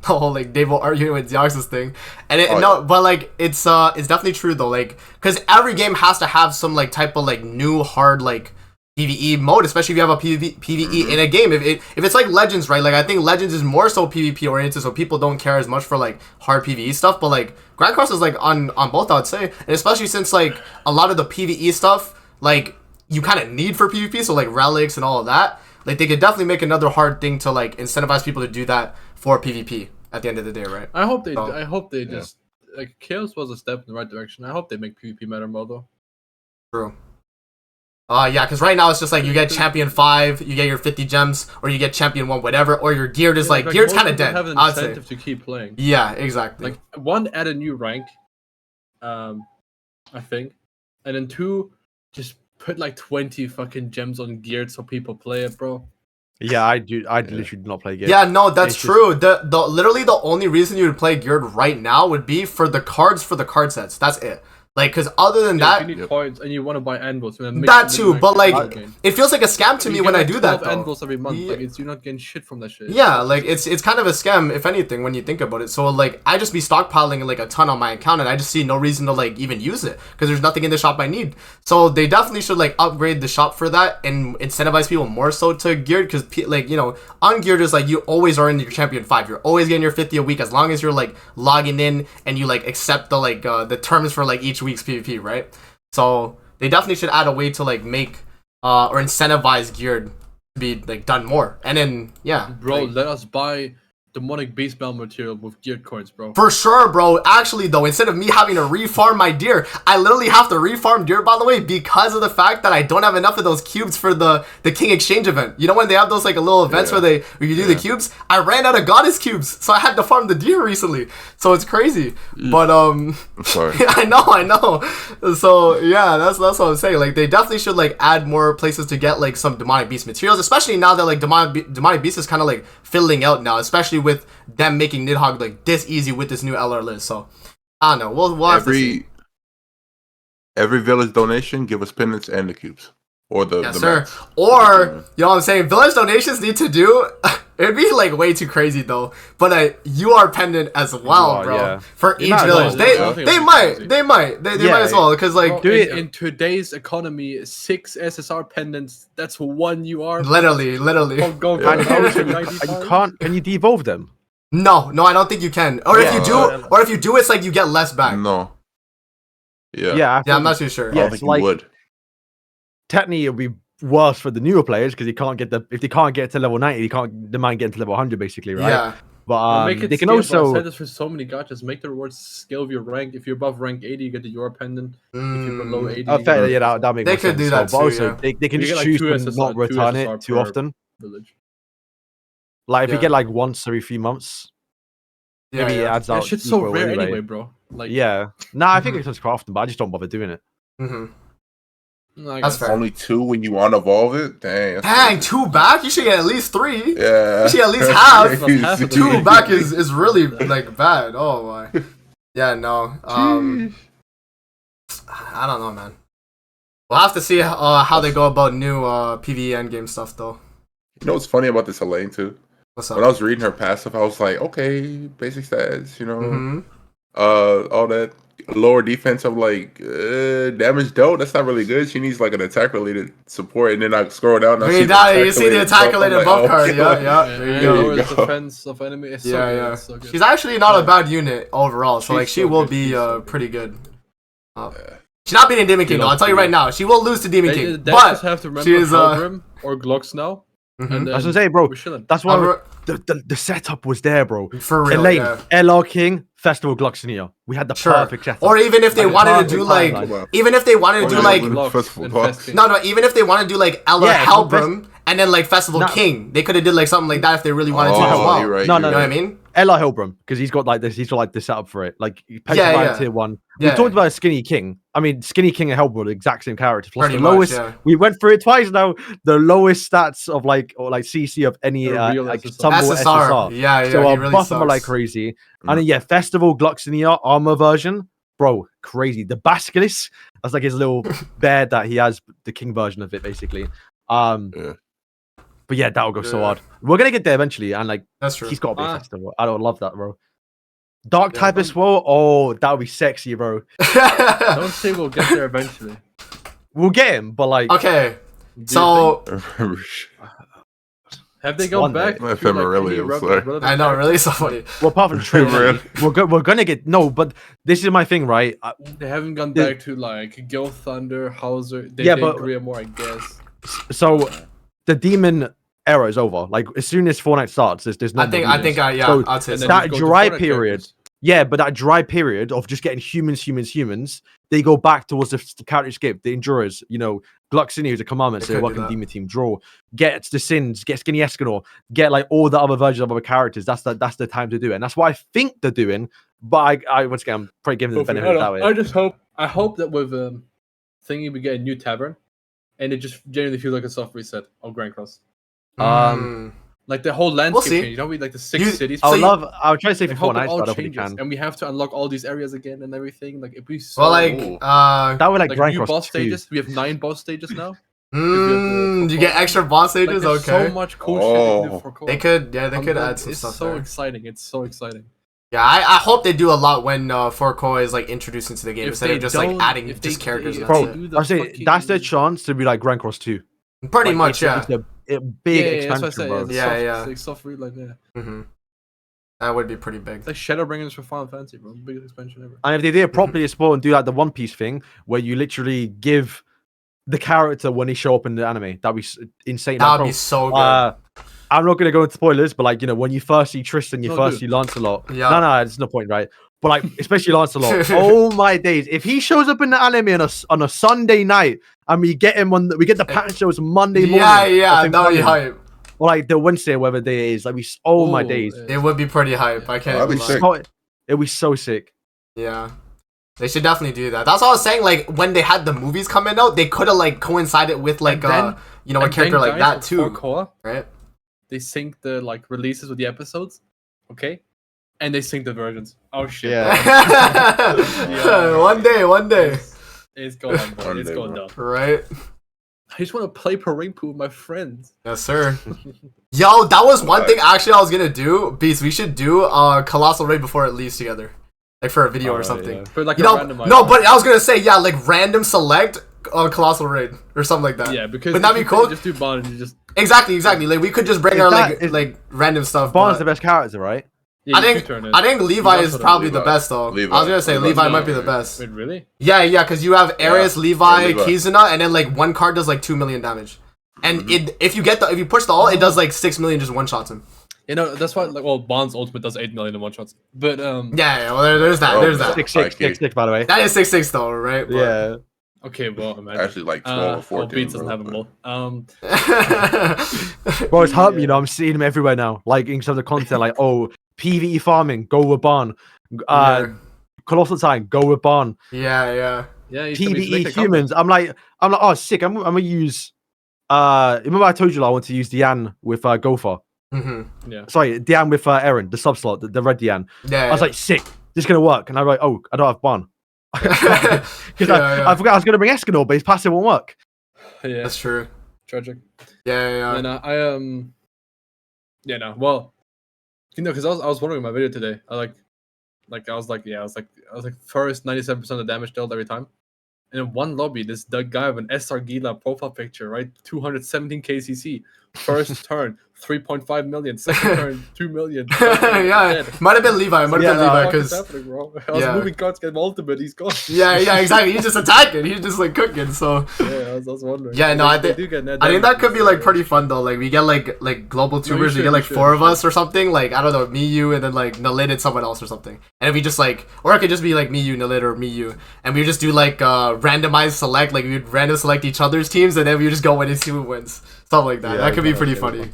whole like Davo arguing with Xeox's thing, and but like it's definitely true though, like because every game has to have some like type of like new hard like PvE mode, especially if you have a PvE in a game. If it's like Legends, right? Like I think Legends is more so PvP oriented, so people don't care as much for like hard PvE stuff. But like Grand Cross is like on both, I would say, and especially since like a lot of the PvE stuff like you kind of need for PvP, so like relics and all of that. Like they could definitely make another hard thing to like incentivize people to do that for PvP at the end of the day, right? I hope they. So- I hope they just like Chaos was a step in the right direction. I hope they make PvP matter more though. True. Yeah, because right now it's just like you get Champion 5, you get your 50 gems, or you get Champion 1, whatever, or your geared is like geared's most kind of people dead. Have an I'd say. incentive to keep playing. Yeah, exactly. Like one, add a new rank, I think, and then 2, just put like 20 fucking gems on geared so people play it, bro. Yeah, I do. I literally do not play games. Yeah, no, that's It's true. The literally the only reason you would play geared right now would be for the cards for the card sets. That's it. Like, because other than Yeah, that, you need coins and you want to buy anvils. And then mix that them too. in But like, again. it feels like a scam to You me get, when I like, do that 12 though. anvils every month. Yeah. Like, you're not getting shit from that shit. Yeah, like it's kind of a scam if anything when you think about it. So like I just be stockpiling like a ton on my account and I just see no reason to like even use it because there's nothing in the shop I need. So they definitely should like upgrade the shop for that and incentivize people more so to geared because like you know ungeared is like you always are in your Champion 5. You're always getting your 50 a week as long as you're like logging in and you like accept the like the terms for like each week's PvP, right? So they definitely should add a way to like make or incentivize geared to be like done more. And then yeah, Bro, like, let us buy demonic beast bell material with geared coins, bro. for sure, bro. Actually, though, instead of me having to refarm my deer, I literally have to refarm deer, by the way, because of the fact that I don't have enough of those cubes for the King Exchange event. You know when they have those like little events where you do the cubes? I ran out of goddess cubes, so I had to farm the deer recently. So it's crazy. But I'm sorry. I know. So yeah, that's what I'm saying. Like they definitely should like add more places to get like some demonic beast materials, especially now that like demonic beast is kind of like filling out now, especially with them making Nidhogg like this easy with this new LR list. So I don't know. We'll have to see. Every village donation give us pendants and the cubes or the Yes, the sir. mats. Or you know what I'm saying? Village donations need to do. It'd be like way too crazy though. But you are pendant as well, UR, bro. yeah. For They each might as village, well, they yeah. they might they might as well because like Bro, do it- in today's economy, 6 SSR pendants, that's 1 UR. literally. Go Yeah. And for also, 95. you can't. Can you devolve them? No, I don't think you can. Or if Yeah. you do, it's like you get less back. No. Yeah. Yeah. I Yeah, I'm thought- not too sure. I Yeah. don't think like- you would. Technically, it'll be worse for the newer players because if they can't get to level 90, they might get to level 100 basically, right? Yeah. But Make it they can scalable. I also. said this for so many gachas. Make the rewards scale with your rank. If you're above rank 80, you get the UR pendant. If you're below 80, you Fair, get yeah, that makes They more could do sense, that though, but too, also yeah. they can You just get, like, choose 2 to SSR, not 2 return SSR it too per often. village. Like if Yeah. you get like once every 3 months, Yeah, maybe it yeah. adds That out. shit's so equal rare anyway, bro. Like, Yeah. Nah, I think Mhm. it's just crafting, but I just don't bother doing it. Mm-hmm. I That's guess. fair. Only 2 when you unevolve it. Dang. that's Dang, crazy. 2 back? You should get at least 3. Yeah. You should at least that's have crazy. half of the 2 game. back is really like bad. Oh my. Yeah, no. I don't know, man. We'll have to see how they go about new PvE endgame stuff though. You know what's funny about this Elaine too? What's up? When I was reading her passive, I was like, okay, basic stats, you know, Mhm. all that lower defense. I'm like, damage don't. That's not really good. She needs like an attack related support. And then I scroll down. And I You see the you see the attack attack related I'm like, buff card. okay, Yeah, like, yeah. Yeah, There you and go. There lower you the go. defense of enemy. It's so Yeah, good. yeah. It's so good. She's actually not a Yeah. bad unit overall. So She's like she so will good. be She's so good. pretty good. Yeah. She's not beating Demon King though. loves I'll tell you Demon. right now. She will lose to Demon They King. just But have to remember she is, Hellgrim or Glocks now. mhm. And That's what I'm then saying, bro. we're chilling. That's why I'll- the setup was there, bro. for real. Elaine, Yeah. LR King, Festival Gloxinia. We had the Sure. perfect setup. Or even if they Like, wanted to perfect do like, timeline. even if they wanted to do yeah, like, when- Glocks Festival and Glocks. Fest King. no, even if they wanted to do like Ella Yeah, Helbram and then like Festival No. King, they could have did like something like that if they really wanted to as Oh, well. you're right. No, you're no, You know what I right. mean? LR Hilbram, because he's got like this. He's got like the setup for it. Like Yeah, yeah. tier 1. Yeah. We talked about Skinny King. I mean, Skinny King and Hellbram are the exact same character. Plus Pretty the much, lowest. yeah. We went through it twice now. The lowest stats of like CC of any A real like SSR. tumble SSR. SSR. Yeah, yeah. So he I'll really buff them sucks. like crazy. And then, yeah, Festival Gloxinia armor version, bro, crazy. The Basilisk, that's like his little bear that he has, the king version of it, basically. Yeah. But yeah, that'll go so Yeah. hard. We're gonna get there eventually, and like That's true. he's got to be a Ah. festival. I don't love that, bro. Dark Yeah, type bro. as well. Oh, that would be sexy, bro. Don't say we'll get there eventually. We'll get him, but like, Okay, Do you so have they one gone day. back? My to, like, Femarelli, any I'm rel- sorry. relevant I know, characters? really so funny. well, apart from Trey, Really? we're gonna get no. But this is my thing, right? They haven't gone Yeah. back to like Gil Thunder, Hauser. They Yeah, did but- Gria more, I guess. So the demon era is over. Like as soon as Fortnite starts, there's no. I think, more yeah, demons. So I'd say And so. then that just go to dry Fortnite period- characters. Yeah, but that dry period of just getting humans, they go back towards the character escape, the endurers, you know, Gloxinia, who's a commandment, They so could do welcome that. Demon Team, draw, get the Sins, get Skinny Escanor, get like all the other versions of other characters. That's the time to do it. And that's what I think they're doing. But I once again, I'm probably giving them the Hopefully. benefit I of don't that know. way. I hope that with thingy we get a new tavern, and it just genuinely feels like a soft reset of Grand Cross. Like the whole landscape see. change. You know, we like the 6 You- cities. I would you- love, I would try to say I for hope it Fortnite, all but I don't think changes, can. and we have to unlock all these areas again and everything. Like it'd be so. Well, like, Ooh. That would like like Grand new Cross boss 2. stages. We have 9 boss stages now. you get extra boss Like, stages. there's Okay, so much cool shit they can do Oh. for co-op. they could, yeah, they I'm could like, add some it's stuff so there. exciting. It's so exciting. Yeah, I hope they do a lot when 4Core is like introduced into the game If instead they of just like don't- adding if just they- characters. if And Bro, that's do it. the I say that's their fucking- chance to be like Grand Cross 2. Pretty Like, much, yeah. It's a big That's what I expansion, said. bro. It's Yeah, soft, yeah. It's like soft read like that. hmm That would be pretty big. It's like Shadowbringers for Final Fantasy, bro. Biggest expansion ever. And if they did it properly as well and do like the One Piece thing, where you literally give the character when he show up in the anime, that'd be insane. That Like, would bro, be so good. I'm not gonna go into spoilers, but like you know, when you first see Tristan, you No, first dude. see Lancelot. Yeah. No, there's no point, right? But like, especially Lancelot. Oh my days! If he shows up in the anime on a Sunday night, and we get him we get the pattern shows Monday morning. yeah, of yeah, him that would be coming, hype. or like the Wednesday, whatever day it is. Like oh my Ooh, days! It would be pretty hype. I can't. That'd be even lie. sick. So, it'd be so sick. Yeah. They should definitely do that. That's what I was saying. Like when they had the movies coming out, they could have like coincided with like And then- a And character then like guys, that with too, Core, right? they sync the like releases with the episodes, okay, and they sync the versions. Oh shit! Yeah. One day, It's going on, bro. One It's day, going bro. down. right? I just want to play Parimpu with my friends. Yes, sir. Yo, that was one thing actually I was gonna do. Beast, we should do Colossal Raid before it leaves together, like for a video or Alright, something. yeah. For like You a know, randomized no, one. but I was gonna say yeah, like random select Colossal Raid or something like that. yeah, because Wouldn't that if be you cool? Just do bond and you just Exactly. Like we could just bring Is our that- like random stuff. Bond's but- the best character, right? yeah, I you think could turn it. I think Levi That's is what I- probably the Levi. best though. Levi. I was gonna say Levi's Levi not might be the right. best. Wait, really? Yeah, because you have Arius, Levi, Levi. Kizuna, and then like one card does like 2 million damage. And if you push the ult, it does like 6 million just one shots him. You know that's why like Bond's ultimate does 8 million in one shots. But Yeah, well there's that. Oh, There's yeah. that. 6-6, by the way. That is 6/6 though, right? But- Yeah. okay, well imagine. Actually, like 12 or 14. Beats doesn't bro. have them all. Bro, it's hurt me, you know. Yeah. I'm seeing him everywhere now. Like in terms of content, like PvE farming, go with Barn. Yeah. Colossal Time, go with Barn. yeah. Yeah, he used to make PvE a humans. I'm like, oh, sick. I'm gonna use. Remember I told you I want to use Diane with Gopher. Mm-hmm. Yeah. Sorry, Diane with Aaron, the sub slot, the red Diane. Yeah. I was like, sick. This is gonna work. And I'm like, oh, I don't have Bon. Because Yeah. I forgot I was gonna bring Escanor, but his passive won't work. Yeah. That's true. Tragic. Yeah. And yeah, no. Well, because I was wondering in my video today. I was like first 97% of damage dealt every time. And in one lobby, this guy with an SR Gila profile picture, right? 217 KCC. First turn, 3.5 million. Second turn, 2 million. Yeah, might have been Levi. Might have been Levi because bro. I was moving cards, get my ultimate. He's gone. yeah, exactly. He's just attacking. He's just like cooking. So Yeah, I was wondering. yeah, no, I think that could be like pretty fun though. Like we get like global tubers. We get like 4 of us or something. Like I don't know, me, you, and then like Nalid and someone else or something. And if we just like, or it could just be like me, you, Nalid, or me, you, and we just do like randomized select. Like we would random select each other's teams, and then we just go in and see who wins. Something like that. Yeah, That could be pretty funny.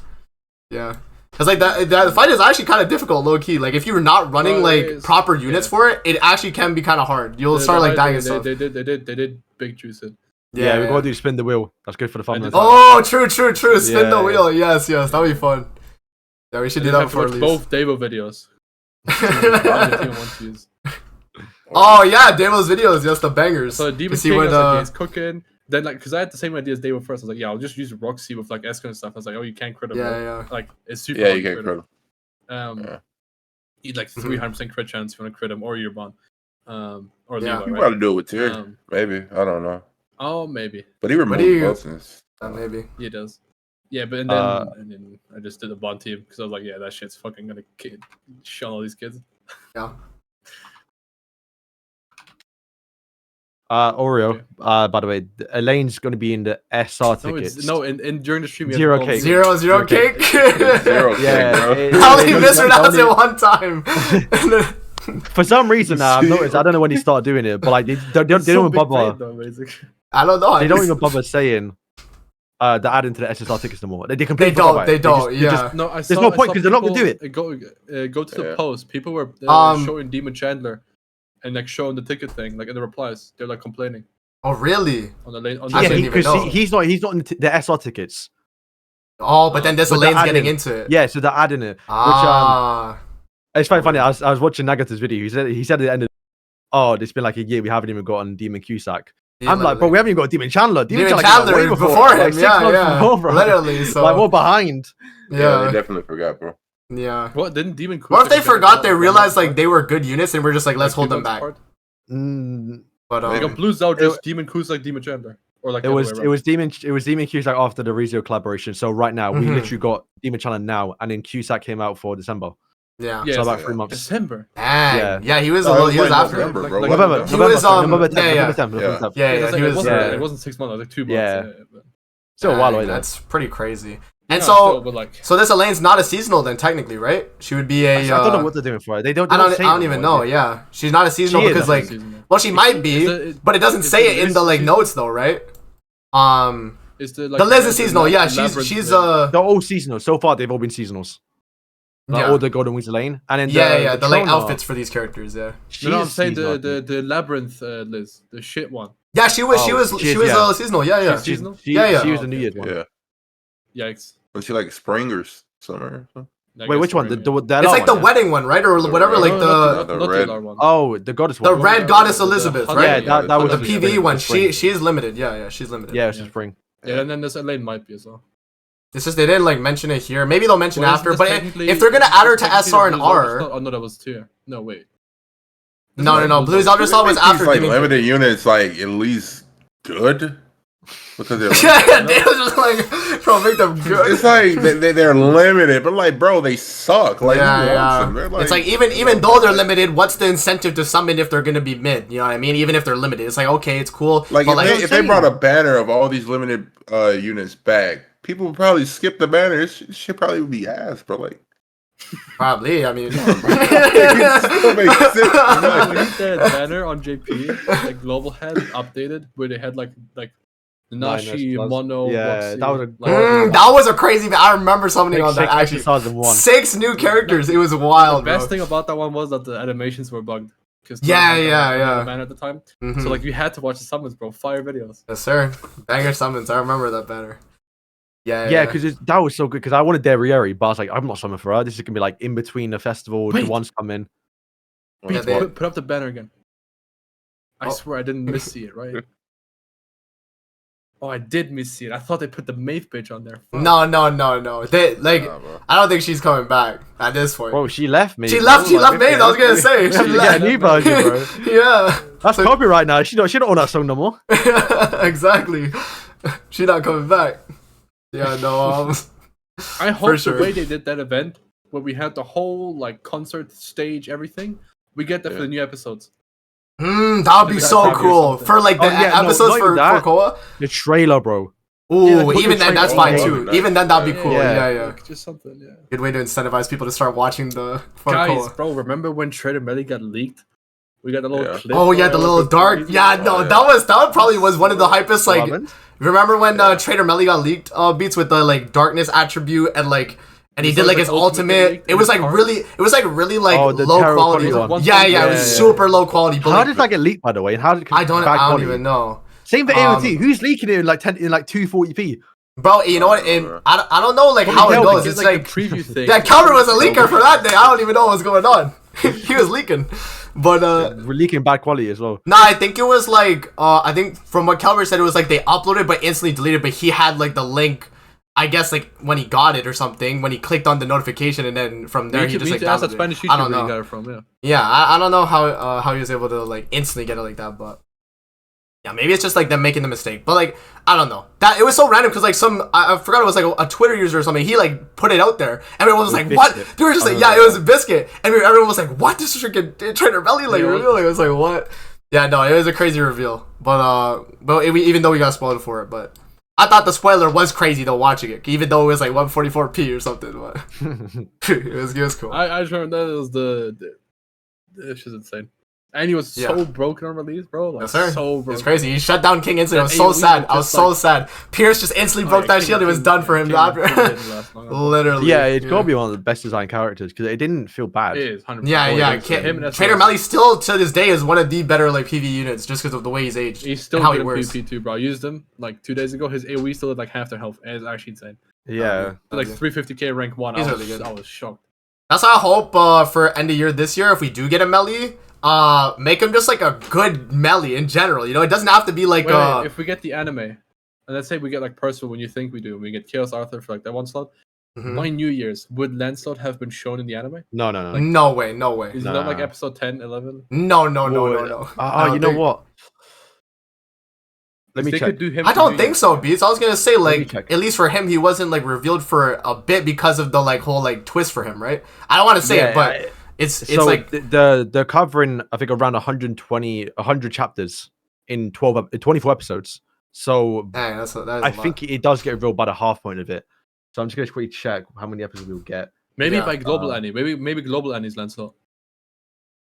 Yeah. Cause like that fight is actually kind of difficult, low key. Like if you're not running like proper units for it, it actually can be kind of hard. You'll start like dying and stuff. They did big juice it. Yeah, we gotta do spin the wheel. That's good for the fun. Oh, true. Spin the Yeah. wheel. Yes, that'll be fun. Yeah, we should do that for at least. Both Davo videos. The team wants to use. Oh yeah, Demo's videos, yes, the bangers. So Demon see King, when, I was like, he's cooking. Then like, cause I had the same idea as Davo first. I was like, yeah, I'll just use Roxy with like Esker and stuff. I was like, oh, you can't crit him. Yeah. Like it's super. Yeah, hard you to can't crit crit him. him. Yeah. He'd like 300% crit chance if you want to crit him or your bond. Or Yeah. Levi, You right? gotta do it with Tyr. Maybe. I don't know. Oh, maybe But he removed he- Wilson's. Maybe. he does. Yeah, but and then I just did a bond team because I was like, yeah, that shit's fucking gonna shun all these kids. Yeah. Oreo. By the way, Elaine's gonna be in the SR No, tickets. and during the stream, you Zero have to call cake. me. Zero cake. Zero Yeah, bro. I only it- mispronounced it- it one time. And then- For some reason, I've noticed. I don't know when he started doing it, but like they don't It's so even big bother. brain, though, basically. I don't know. They don't even bother saying they're adding to the SSR tickets no more. They completely They don't, forgot about they it. don't, they yeah. just- No, I There's no point, 'cause they're not gonna do it. Go to the Yeah. post. People were Um, showing Demon Chandler and like showing the ticket thing, like in the replies. They're like complaining Oh really? on the lane. On I the didn't yeah, even because know. he's not in the SR tickets. Oh, but then this But they're Elaine's getting adding- into it. Yeah, so they're adding it. Ah. It's quite funny. I was watching Nagata's video. He said at the end of, oh, it's been like a year. We haven't even gotten Demon Cusack. Yeah, I'm like, bro, we haven't even got Demon Chandler. Demon came out Chandler way before him. like 6 Yeah, months yeah. before, bro. Literally. So Like we're behind. Yeah, yeah. they definitely forgot, bro. Yeah. What didn't Demon? What if they Cusack get forgot they one realized month like they were good units and we're just like let's hold them back. apart? Mm, But Like a Blues out just Demon Cusack, Demon Chandler, or like it the was other way around. Demon Cusack after the Rizzo collaboration. So right now we Mhm. literally got Demon Chandler now, and then Cusack came out for December. yeah. Yeah, so it's about 3 months. December. Dang. Yeah. Yeah, he was Oh, a little, it he was like after. November, Like- bro. like November, November. He November, was, sorry, November 10th, yeah, November 10th, November Yeah. 10th. Yeah, It's like, he it was wasn't, yeah. it wasn't 6 months. It was like 2 months. Yeah. But, Still a while away though. That's pretty crazy. yeah, And still, but like, so this Elaine's not a seasonal then technically, right? She would be a. I don't know what they're doing for her. They don't. I don't say I don't it even anymore. know. Yeah, she's not a seasonal She is because not a like, seasonal. well, she might be, Is but it doesn't is say it in the like season- notes though, right? Is the The Liz is seasonal. Yeah, she's They're all seasonal. So far, they've all been seasonals. Like yeah. all the Golden Wings Lane, and then The like Trona, outfits for these characters. Yeah. No, I'm she's saying seasonal, the labyrinth Liz, the shit one. Yeah, she was. She Oh, was. she She is, was yeah. seasonal. Yeah, yeah. She's seasonal? Yeah. She was the Oh, New okay, Year's okay. one. Yeah. Yikes. Was she like spring or summer? Or I Wait, guess which one? spring, The yeah. LR It's like the one, yeah? wedding one, right, or The whatever. red- Like No, the the not red- LR one. Oh, the goddess the one. red goddess Elizabeth, the- right? Yeah, that was The a PV spring, one. the spring. She's limited. Yeah, she's limited. Yeah, it's Yeah. a spring. Yeah, and then this Elaine might be as well. It's just they didn't like mention it here. Maybe they'll mention it Well, after. isn't But this technically- if they're gonna add her to technically SR and Blues Ultra R, Star- Oh no, that was tier. No, wait. no. Blues Ultra Elder Star was These, after like Demon. limited units, like at least good, because they're. Yeah, they was just like trying to make them good. It's like they're limited, but like, bro, they suck. Like, who wants Yeah. them? They're It's like even though they're limited, what's the incentive to summon if they're gonna be mid? You know what I mean? Even if they're limited, it's like okay, it's cool. like but if they brought a banner of all these limited units back, people would probably skip the banner. It should probably be ass, bro. Like, probably. I mean, it still makes sense. Remember when he said banner on JP, like global head updated, where they had like Nashi, plus. Mono, Yeah, Roxy, that was a like, that was a crazy. I remember summoning on that actually. SSRs in one. 6 new characters. It was the wild, best bro. thing about that one was that the animations were bugged. because Yeah. man at the time. Mhm. So like we had to watch the summons, bro. Fire videos. Yes, sir. Banger summons. I remember that banner. Yeah, because that was so good. Because I wanted Derriere, but I was like, I'm not summoning for her. This is gonna be like in between the festival. Wait. The ones come in. Yeah, they- Put up the banner again. I Oh. swear I didn't miss see it, right? Oh, I did miss see it. I thought they put the Maeve bitch on there. Fuck. No. They like. Nah, bro. I don't think she's coming back at this point. Bro, she left me. She bro. left. She Like, left Maeve. I was gonna say. we have She to get left. a new version, bro. Yeah. That's So- copyright now. She don't own that song no more. Exactly. She not coming back. Yeah. No. I hope sure. the way they did that event, where we had the whole like concert stage, everything, we get that for Yeah. the new episodes. That would be Maybe so that's cool something. for like the Oh, yeah, no, episodes not even for that. Koa. The trailer, bro. Ooh, Yeah, like, put even the then, that's trailer fine on. too. Nice. Even then, that'd be Yeah. cool. Yeah. Yeah. Like, just something, yeah. Good way to incentivize people to start watching the for Guys, Koa. bro, remember when Trader Melly got leaked? We got a little Yeah. clip. Oh yeah, where the it little was dark. crazy. Yeah, no, yeah. that probably was one of the hypest. What Like, happened? remember when Yeah. Trader Melly got leaked? Beats with the like darkness attribute and like. And he It's did like like his the ultimate ultimate. leak It in was his like card. really. It was like really like Oh, the low tarot quality. quality one. Yeah, it Yeah, was yeah. super low quality. But How like, did that get leaked, by the way? And how did I don't bad quality? even know. Same for Um, AOT. Who's leaking it in like 240p? Bro, you know what? And I don't know like how it hell, goes. It's It's like like the preview thing. yeah, Calvin was a leaker for that day. I don't even know what's going on. He was leaking, but We're leaking bad quality as well. no, I think it was like I think from what Calvin said, it was like they uploaded but instantly deleted. But he had like the link, I guess like when he got it or something, when he clicked on the notification, and then from there We he need just like to ask that downloaded Spanish it. I YouTuber don't where know. you got it from, yeah. Yeah, I don't know how he was able to like instantly get it like that, but yeah, maybe it's just like them making the mistake. But like I don't know, that it was so random because like I forgot it was like a Twitter user or something. He like put it out there, and everyone was like, "What?" Biscuit. They were just like, "Yeah, it was a biscuit," and everyone was like, "What?" This freaking Trainer Belly like Yeah. reveal. Like, it was like, "What?" Yeah, no, it was a crazy reveal. But even though we got spoiled for it, but I thought the spoiler was crazy though watching it, even though it was like 144p or something. But it was cool. I just remember that was it's just insane. And he was so Yeah. broken on release, bro. Like, Yes, sir. so It broken. was crazy. He shut down King Instant. I was That so AoE sad. was I was just so like- sad. Pierce just instantly Oh, broke yeah, that King- shield. It was King- done for him King after. didn't last long. Literally. Yeah, it's gotta be one of the best designed characters because it didn't feel bad. It is 100%. Yeah, Oh, yeah. yeah, him and Trader SRS. Melly still to this day is one of the better like PV units just because of the way he's aged. He's still and how he good at works. PvP too, bro. I used him like 2 days ago. His AoE still had like half their health, and it's actually insane. Yeah. Like Yeah. 350k rank 1. He's I was, really good. I was shocked. That's why I hope for end of year this year if we do get a Melly, make him just like a good Melly in general. You know, it doesn't have to be like Wait, if we get the anime, and let's say we get like Percival when you think we do, and we get Chaos Arthur for like that one slot, Mhm. by New Year's, would Lancelot have been shown in the anime? No, no, no. No way, no way. Is it not like Nah. episode 10, 11? No. I You don't know think- what? Let me They check. could do him I for don't New think Year's. so, Beats. I was gonna say me like check. at least for him, he wasn't like revealed for a bit because of the like whole like twist for him, right? I don't want to say Yeah, it, but it's so like they're covering I think around 100 chapters in 24 episodes. So dang, that is a I lot. think it does get revealed by the half point of it. So I'm just gonna quickly check how many episodes we'll get. Maybe Yeah, by Global Annie. Maybe Global Annie's Lancelot.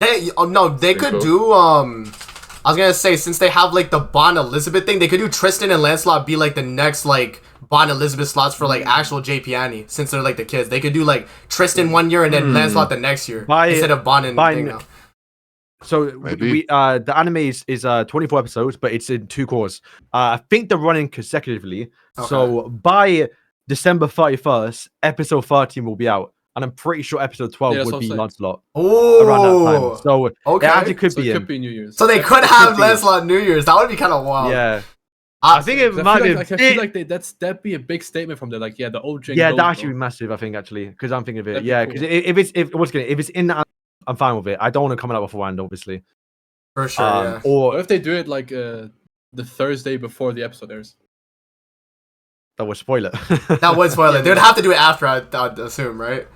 they could so. do I was gonna say since they have like the Bond Elizabeth thing, they could do Tristan and Lancelot be like the next like Bond Elizabeth slots for like actual JP Annie since they're like the kids. They could do like Tristan one year and then Lancelot the next year instead of Bond and thing now. So Maybe. we the anime is 24 episodes, but it's in 2 cores. I think they're running consecutively. So by December 31st, episode 13 will be out, and I'm pretty sure episode 12 Yeah, that's would what be I'm saying. Lancelot Oh, around that time. So okay. it actually could So be it in. could be New Year's. So they could could have be. Lancelot New Year's. That would be kind of wild. Yeah, I I think it 'Cause I might feel be. like, I feel like that'd be a big statement from there. Like, yeah, the old Jane Yeah, Gold, that actually bro. be massive. I think actually, because I'm thinking of it. That'd be Yeah, cool. because if it's in, the I'm fine with it. I don't want to come out beforehand, obviously. for sure. Yeah. Or Or if they do it like the Thursday before the episode airs. that would spoil it. That would spoil it. They would have to do it after, I'd assume, right?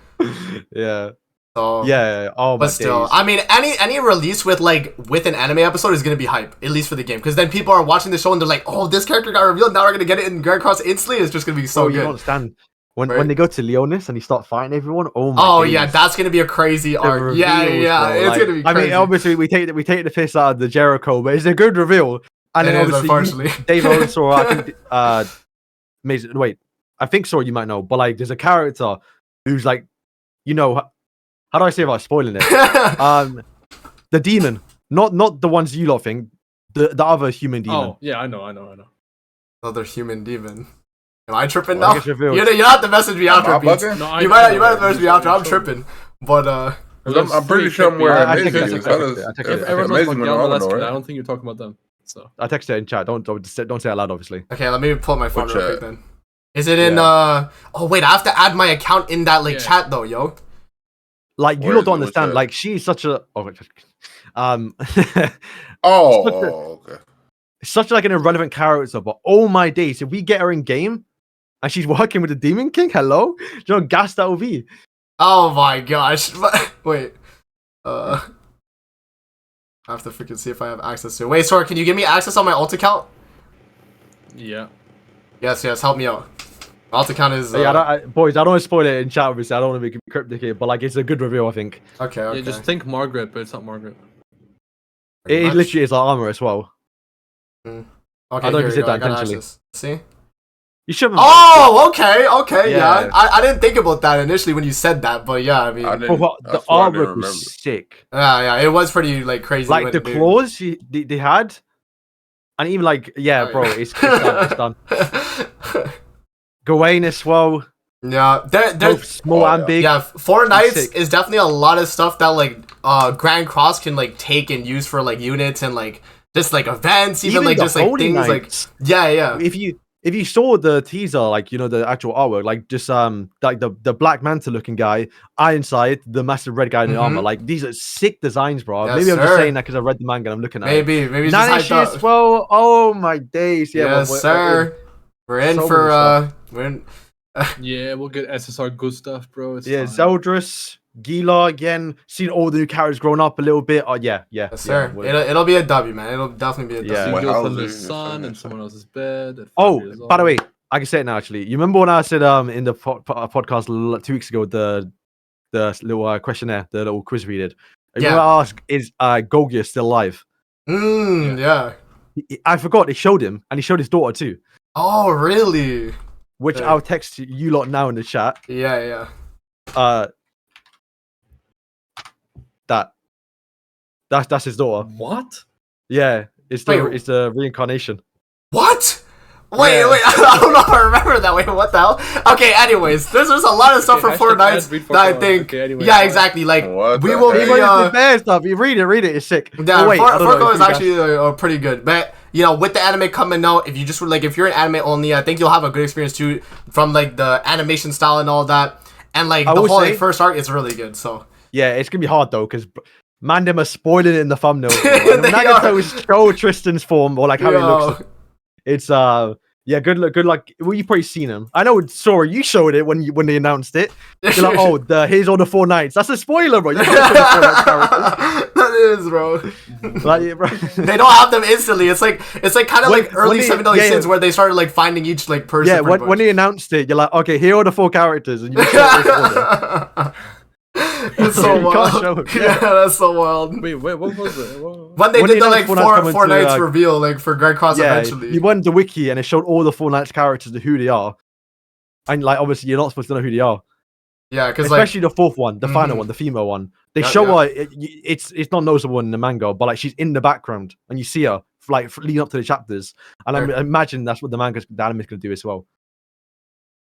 yeah, So yeah. Oh my But still, days. I mean, any release with an anime episode is gonna be hype, at least for the game, because then people are watching the show and they're like, "Oh, this character got revealed. Now we're gonna get it in Grand Cross instantly." It's just gonna be so Bro, you don't good. understand when Right. they go to Leonis and he start fighting everyone. Oh my. Oh days. yeah, that's gonna be a crazy The arc. Yeah, reveals, yeah, bro, it's like- gonna be I crazy. mean, obviously we take the piss out of the Jericho, but it's a good reveal. And It then is, obviously unfortunately. Dave Owensor, I think Mason, wait, I think so. You might know, but like, there's a character who's like, how do I say without spoiling it? The demon, not the ones you lot think. The other human demon. Oh, yeah, I know. Another human demon. Am I tripping Well, I now? guess revealed. You don't have to message me after, Am I Beats. bugging? No, You might have to message me after. I'm tripping. But I'm pretty sure I'm wearing I amazing. think It's I If think everyone knows amazing about when Galma, I'm that's on, good. I right? don't think you're talking about them. So I texted it in chat. Don't say it out loud, obviously. okay, let me pull up my phone Which, real quick then. Is it in oh wait, I have to add my account in that like Yeah. chat though, yo. Like you Where lot is don't it? Which understand. chat? Like she's such a Okay. such like an irrelevant character. But oh my days, if we get her in game and she's working with the Demon King, hello, do you know how gas that will be? Oh my gosh. Wait. I have to freaking see if I have access to it. Wait, sorry, can you give me access on my alt account? yeah. Yes, help me out. My alt account is Boys, I don't want to spoil it in chat. Obviously, I don't want to be cryptic here, but like it's a good reveal. I think okay. Yeah, just think Margaret, but it's not Margaret. it literally is like armor as well. Okay, I don't know if here you we said go, that I got intentionally. access. See? You should. Oh, okay, yeah. Yeah. I didn't think about that initially when you said that, but yeah, I mean, I didn't- the that's why I didn't artwork remember. was sick. yeah, it was pretty like crazy. Like when the they- claws they had, and even like Oh, bro, yeah. it's done. Gawain as well, Yeah, there's both small Oh, and yeah. big. yeah, Four Knights sick. is definitely a lot of stuff that like Grand Cross can like take and use for like units and like just like events, even like the just like Holy things Knights. like yeah. If you saw the teaser, like the actual artwork, like just like the Black Manta looking guy, Ironside, the massive red guy in the armor, like these are sick designs, bro. Yes, Maybe I'm just sir. saying that because I read the manga and I'm looking at it. Maybe it's just Nanishi hyped as up. well. Oh my days, yeah, Yes, we're sir. We're in So for many we're in. Yeah, we'll get SSR good stuff, bro. It's yeah, fine. Zeldris, Gila again. Seen all the new characters growing up a little bit. Oh yeah. Yes, sir. we're- It'll be a W, man. It'll definitely be a W. Yeah. What Single from house the is it? sun in someone else's bed. at 5 Oh, years by the old. way, I can say it now. Actually, you remember when I said in the podcast 2 weeks ago the little questionnaire, the little quiz we did. Yeah. Yeah. I asked, is Golgia still alive? Yeah. I forgot. It showed him, and he showed his daughter too. Oh, really? Which Yeah. I'll text you lot now in the chat. Yeah. That's his daughter. What? Yeah, it's the reincarnation. What? Wait, Yeah. I don't know if I remember that. Wait, what the hell? Okay, anyways, there's a lot of stuff Okay, for Four hashtag Knights ads read that for I fun. think. Okay, anyway, yeah, alright. exactly. Like What we the will heck? be. Even the bad stuff. You read it. It's sick. Yeah, Oh, wait, I don't know, Farco if is you guys- actually pretty good. But you know, with the anime coming out, if you just like if you're an anime only, I think you'll have a good experience too from like the animation style and all that. And like I the will whole say- like, first arc is really good. So Yeah, it's gonna be hard though, because man, them are spoiling it in the thumbnail. They And Nagato are. is show Tristan's form or like how he yo, looks. It's yeah, good luck. Well, you've probably seen him. I know, Sora, you showed it when they announced it. You're like, oh, here's all the Four Knights. That's a spoiler, bro. You can't show the Four Knights characters. that is, bro. Like, yeah, bro. They don't have them instantly. It's like kind of When- like early when they- Seven Deadly yeah, Sins yeah. where they started like finding each like person. Yeah, pretty when they announced it, you're like, okay, here are the 4 characters, and you show all 4 of them. much. That's so You can't wild. show it, Yeah, that's so wild. Wait, what was it? What? When they When did they the like announced Four Knights coming four to, nights reveal like for Grand Cross Yeah, eventually. you went to the wiki and it showed all the 4 Knights characters and who they are. And like, obviously, you're not supposed to know who they are. Yeah, because like Especially the 4th one, the final Mhm. one, the female one. They Yeah, show yeah. her. It's not noticeable in the manga, but like she's in the background and you see her like leading up to the chapters. And Sure. I imagine that's what the anime is going to do as well.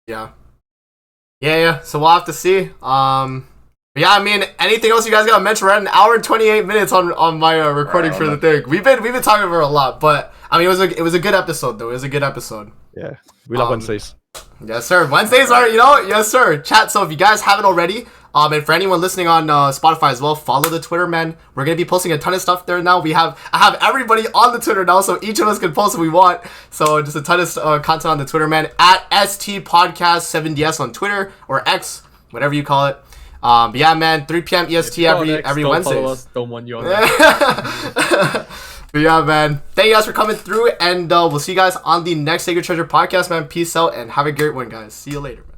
yeah. So we'll have to see. But yeah, I mean, anything else you guys got to mention? We're at 1 hour and 28 minutes on my recording I for don't the thing. We've been talking about a lot, but I mean, it was a good episode though. It was a good episode. Yeah, we love Um, Wednesdays. Yes, sir. Wednesdays are, yes, sir. Chat. So if you guys haven't already, and for anyone listening on Spotify as well, follow the Twitter, man. We're gonna be posting a ton of stuff there now. I have everybody on the Twitter now, so each of us can post if we want. So just a ton of content on the Twitter, man. At ST Podcast 7DS on Twitter or X, whatever you call it. But yeah, man. 3 p.m. EST every Don't Wednesday. follow us. Don't want you on that. But yeah, man. Thank you guys for coming through, and we'll see you guys on the next Sacred Treasure podcast, man. Peace out and have a great one, guys. See you later, man.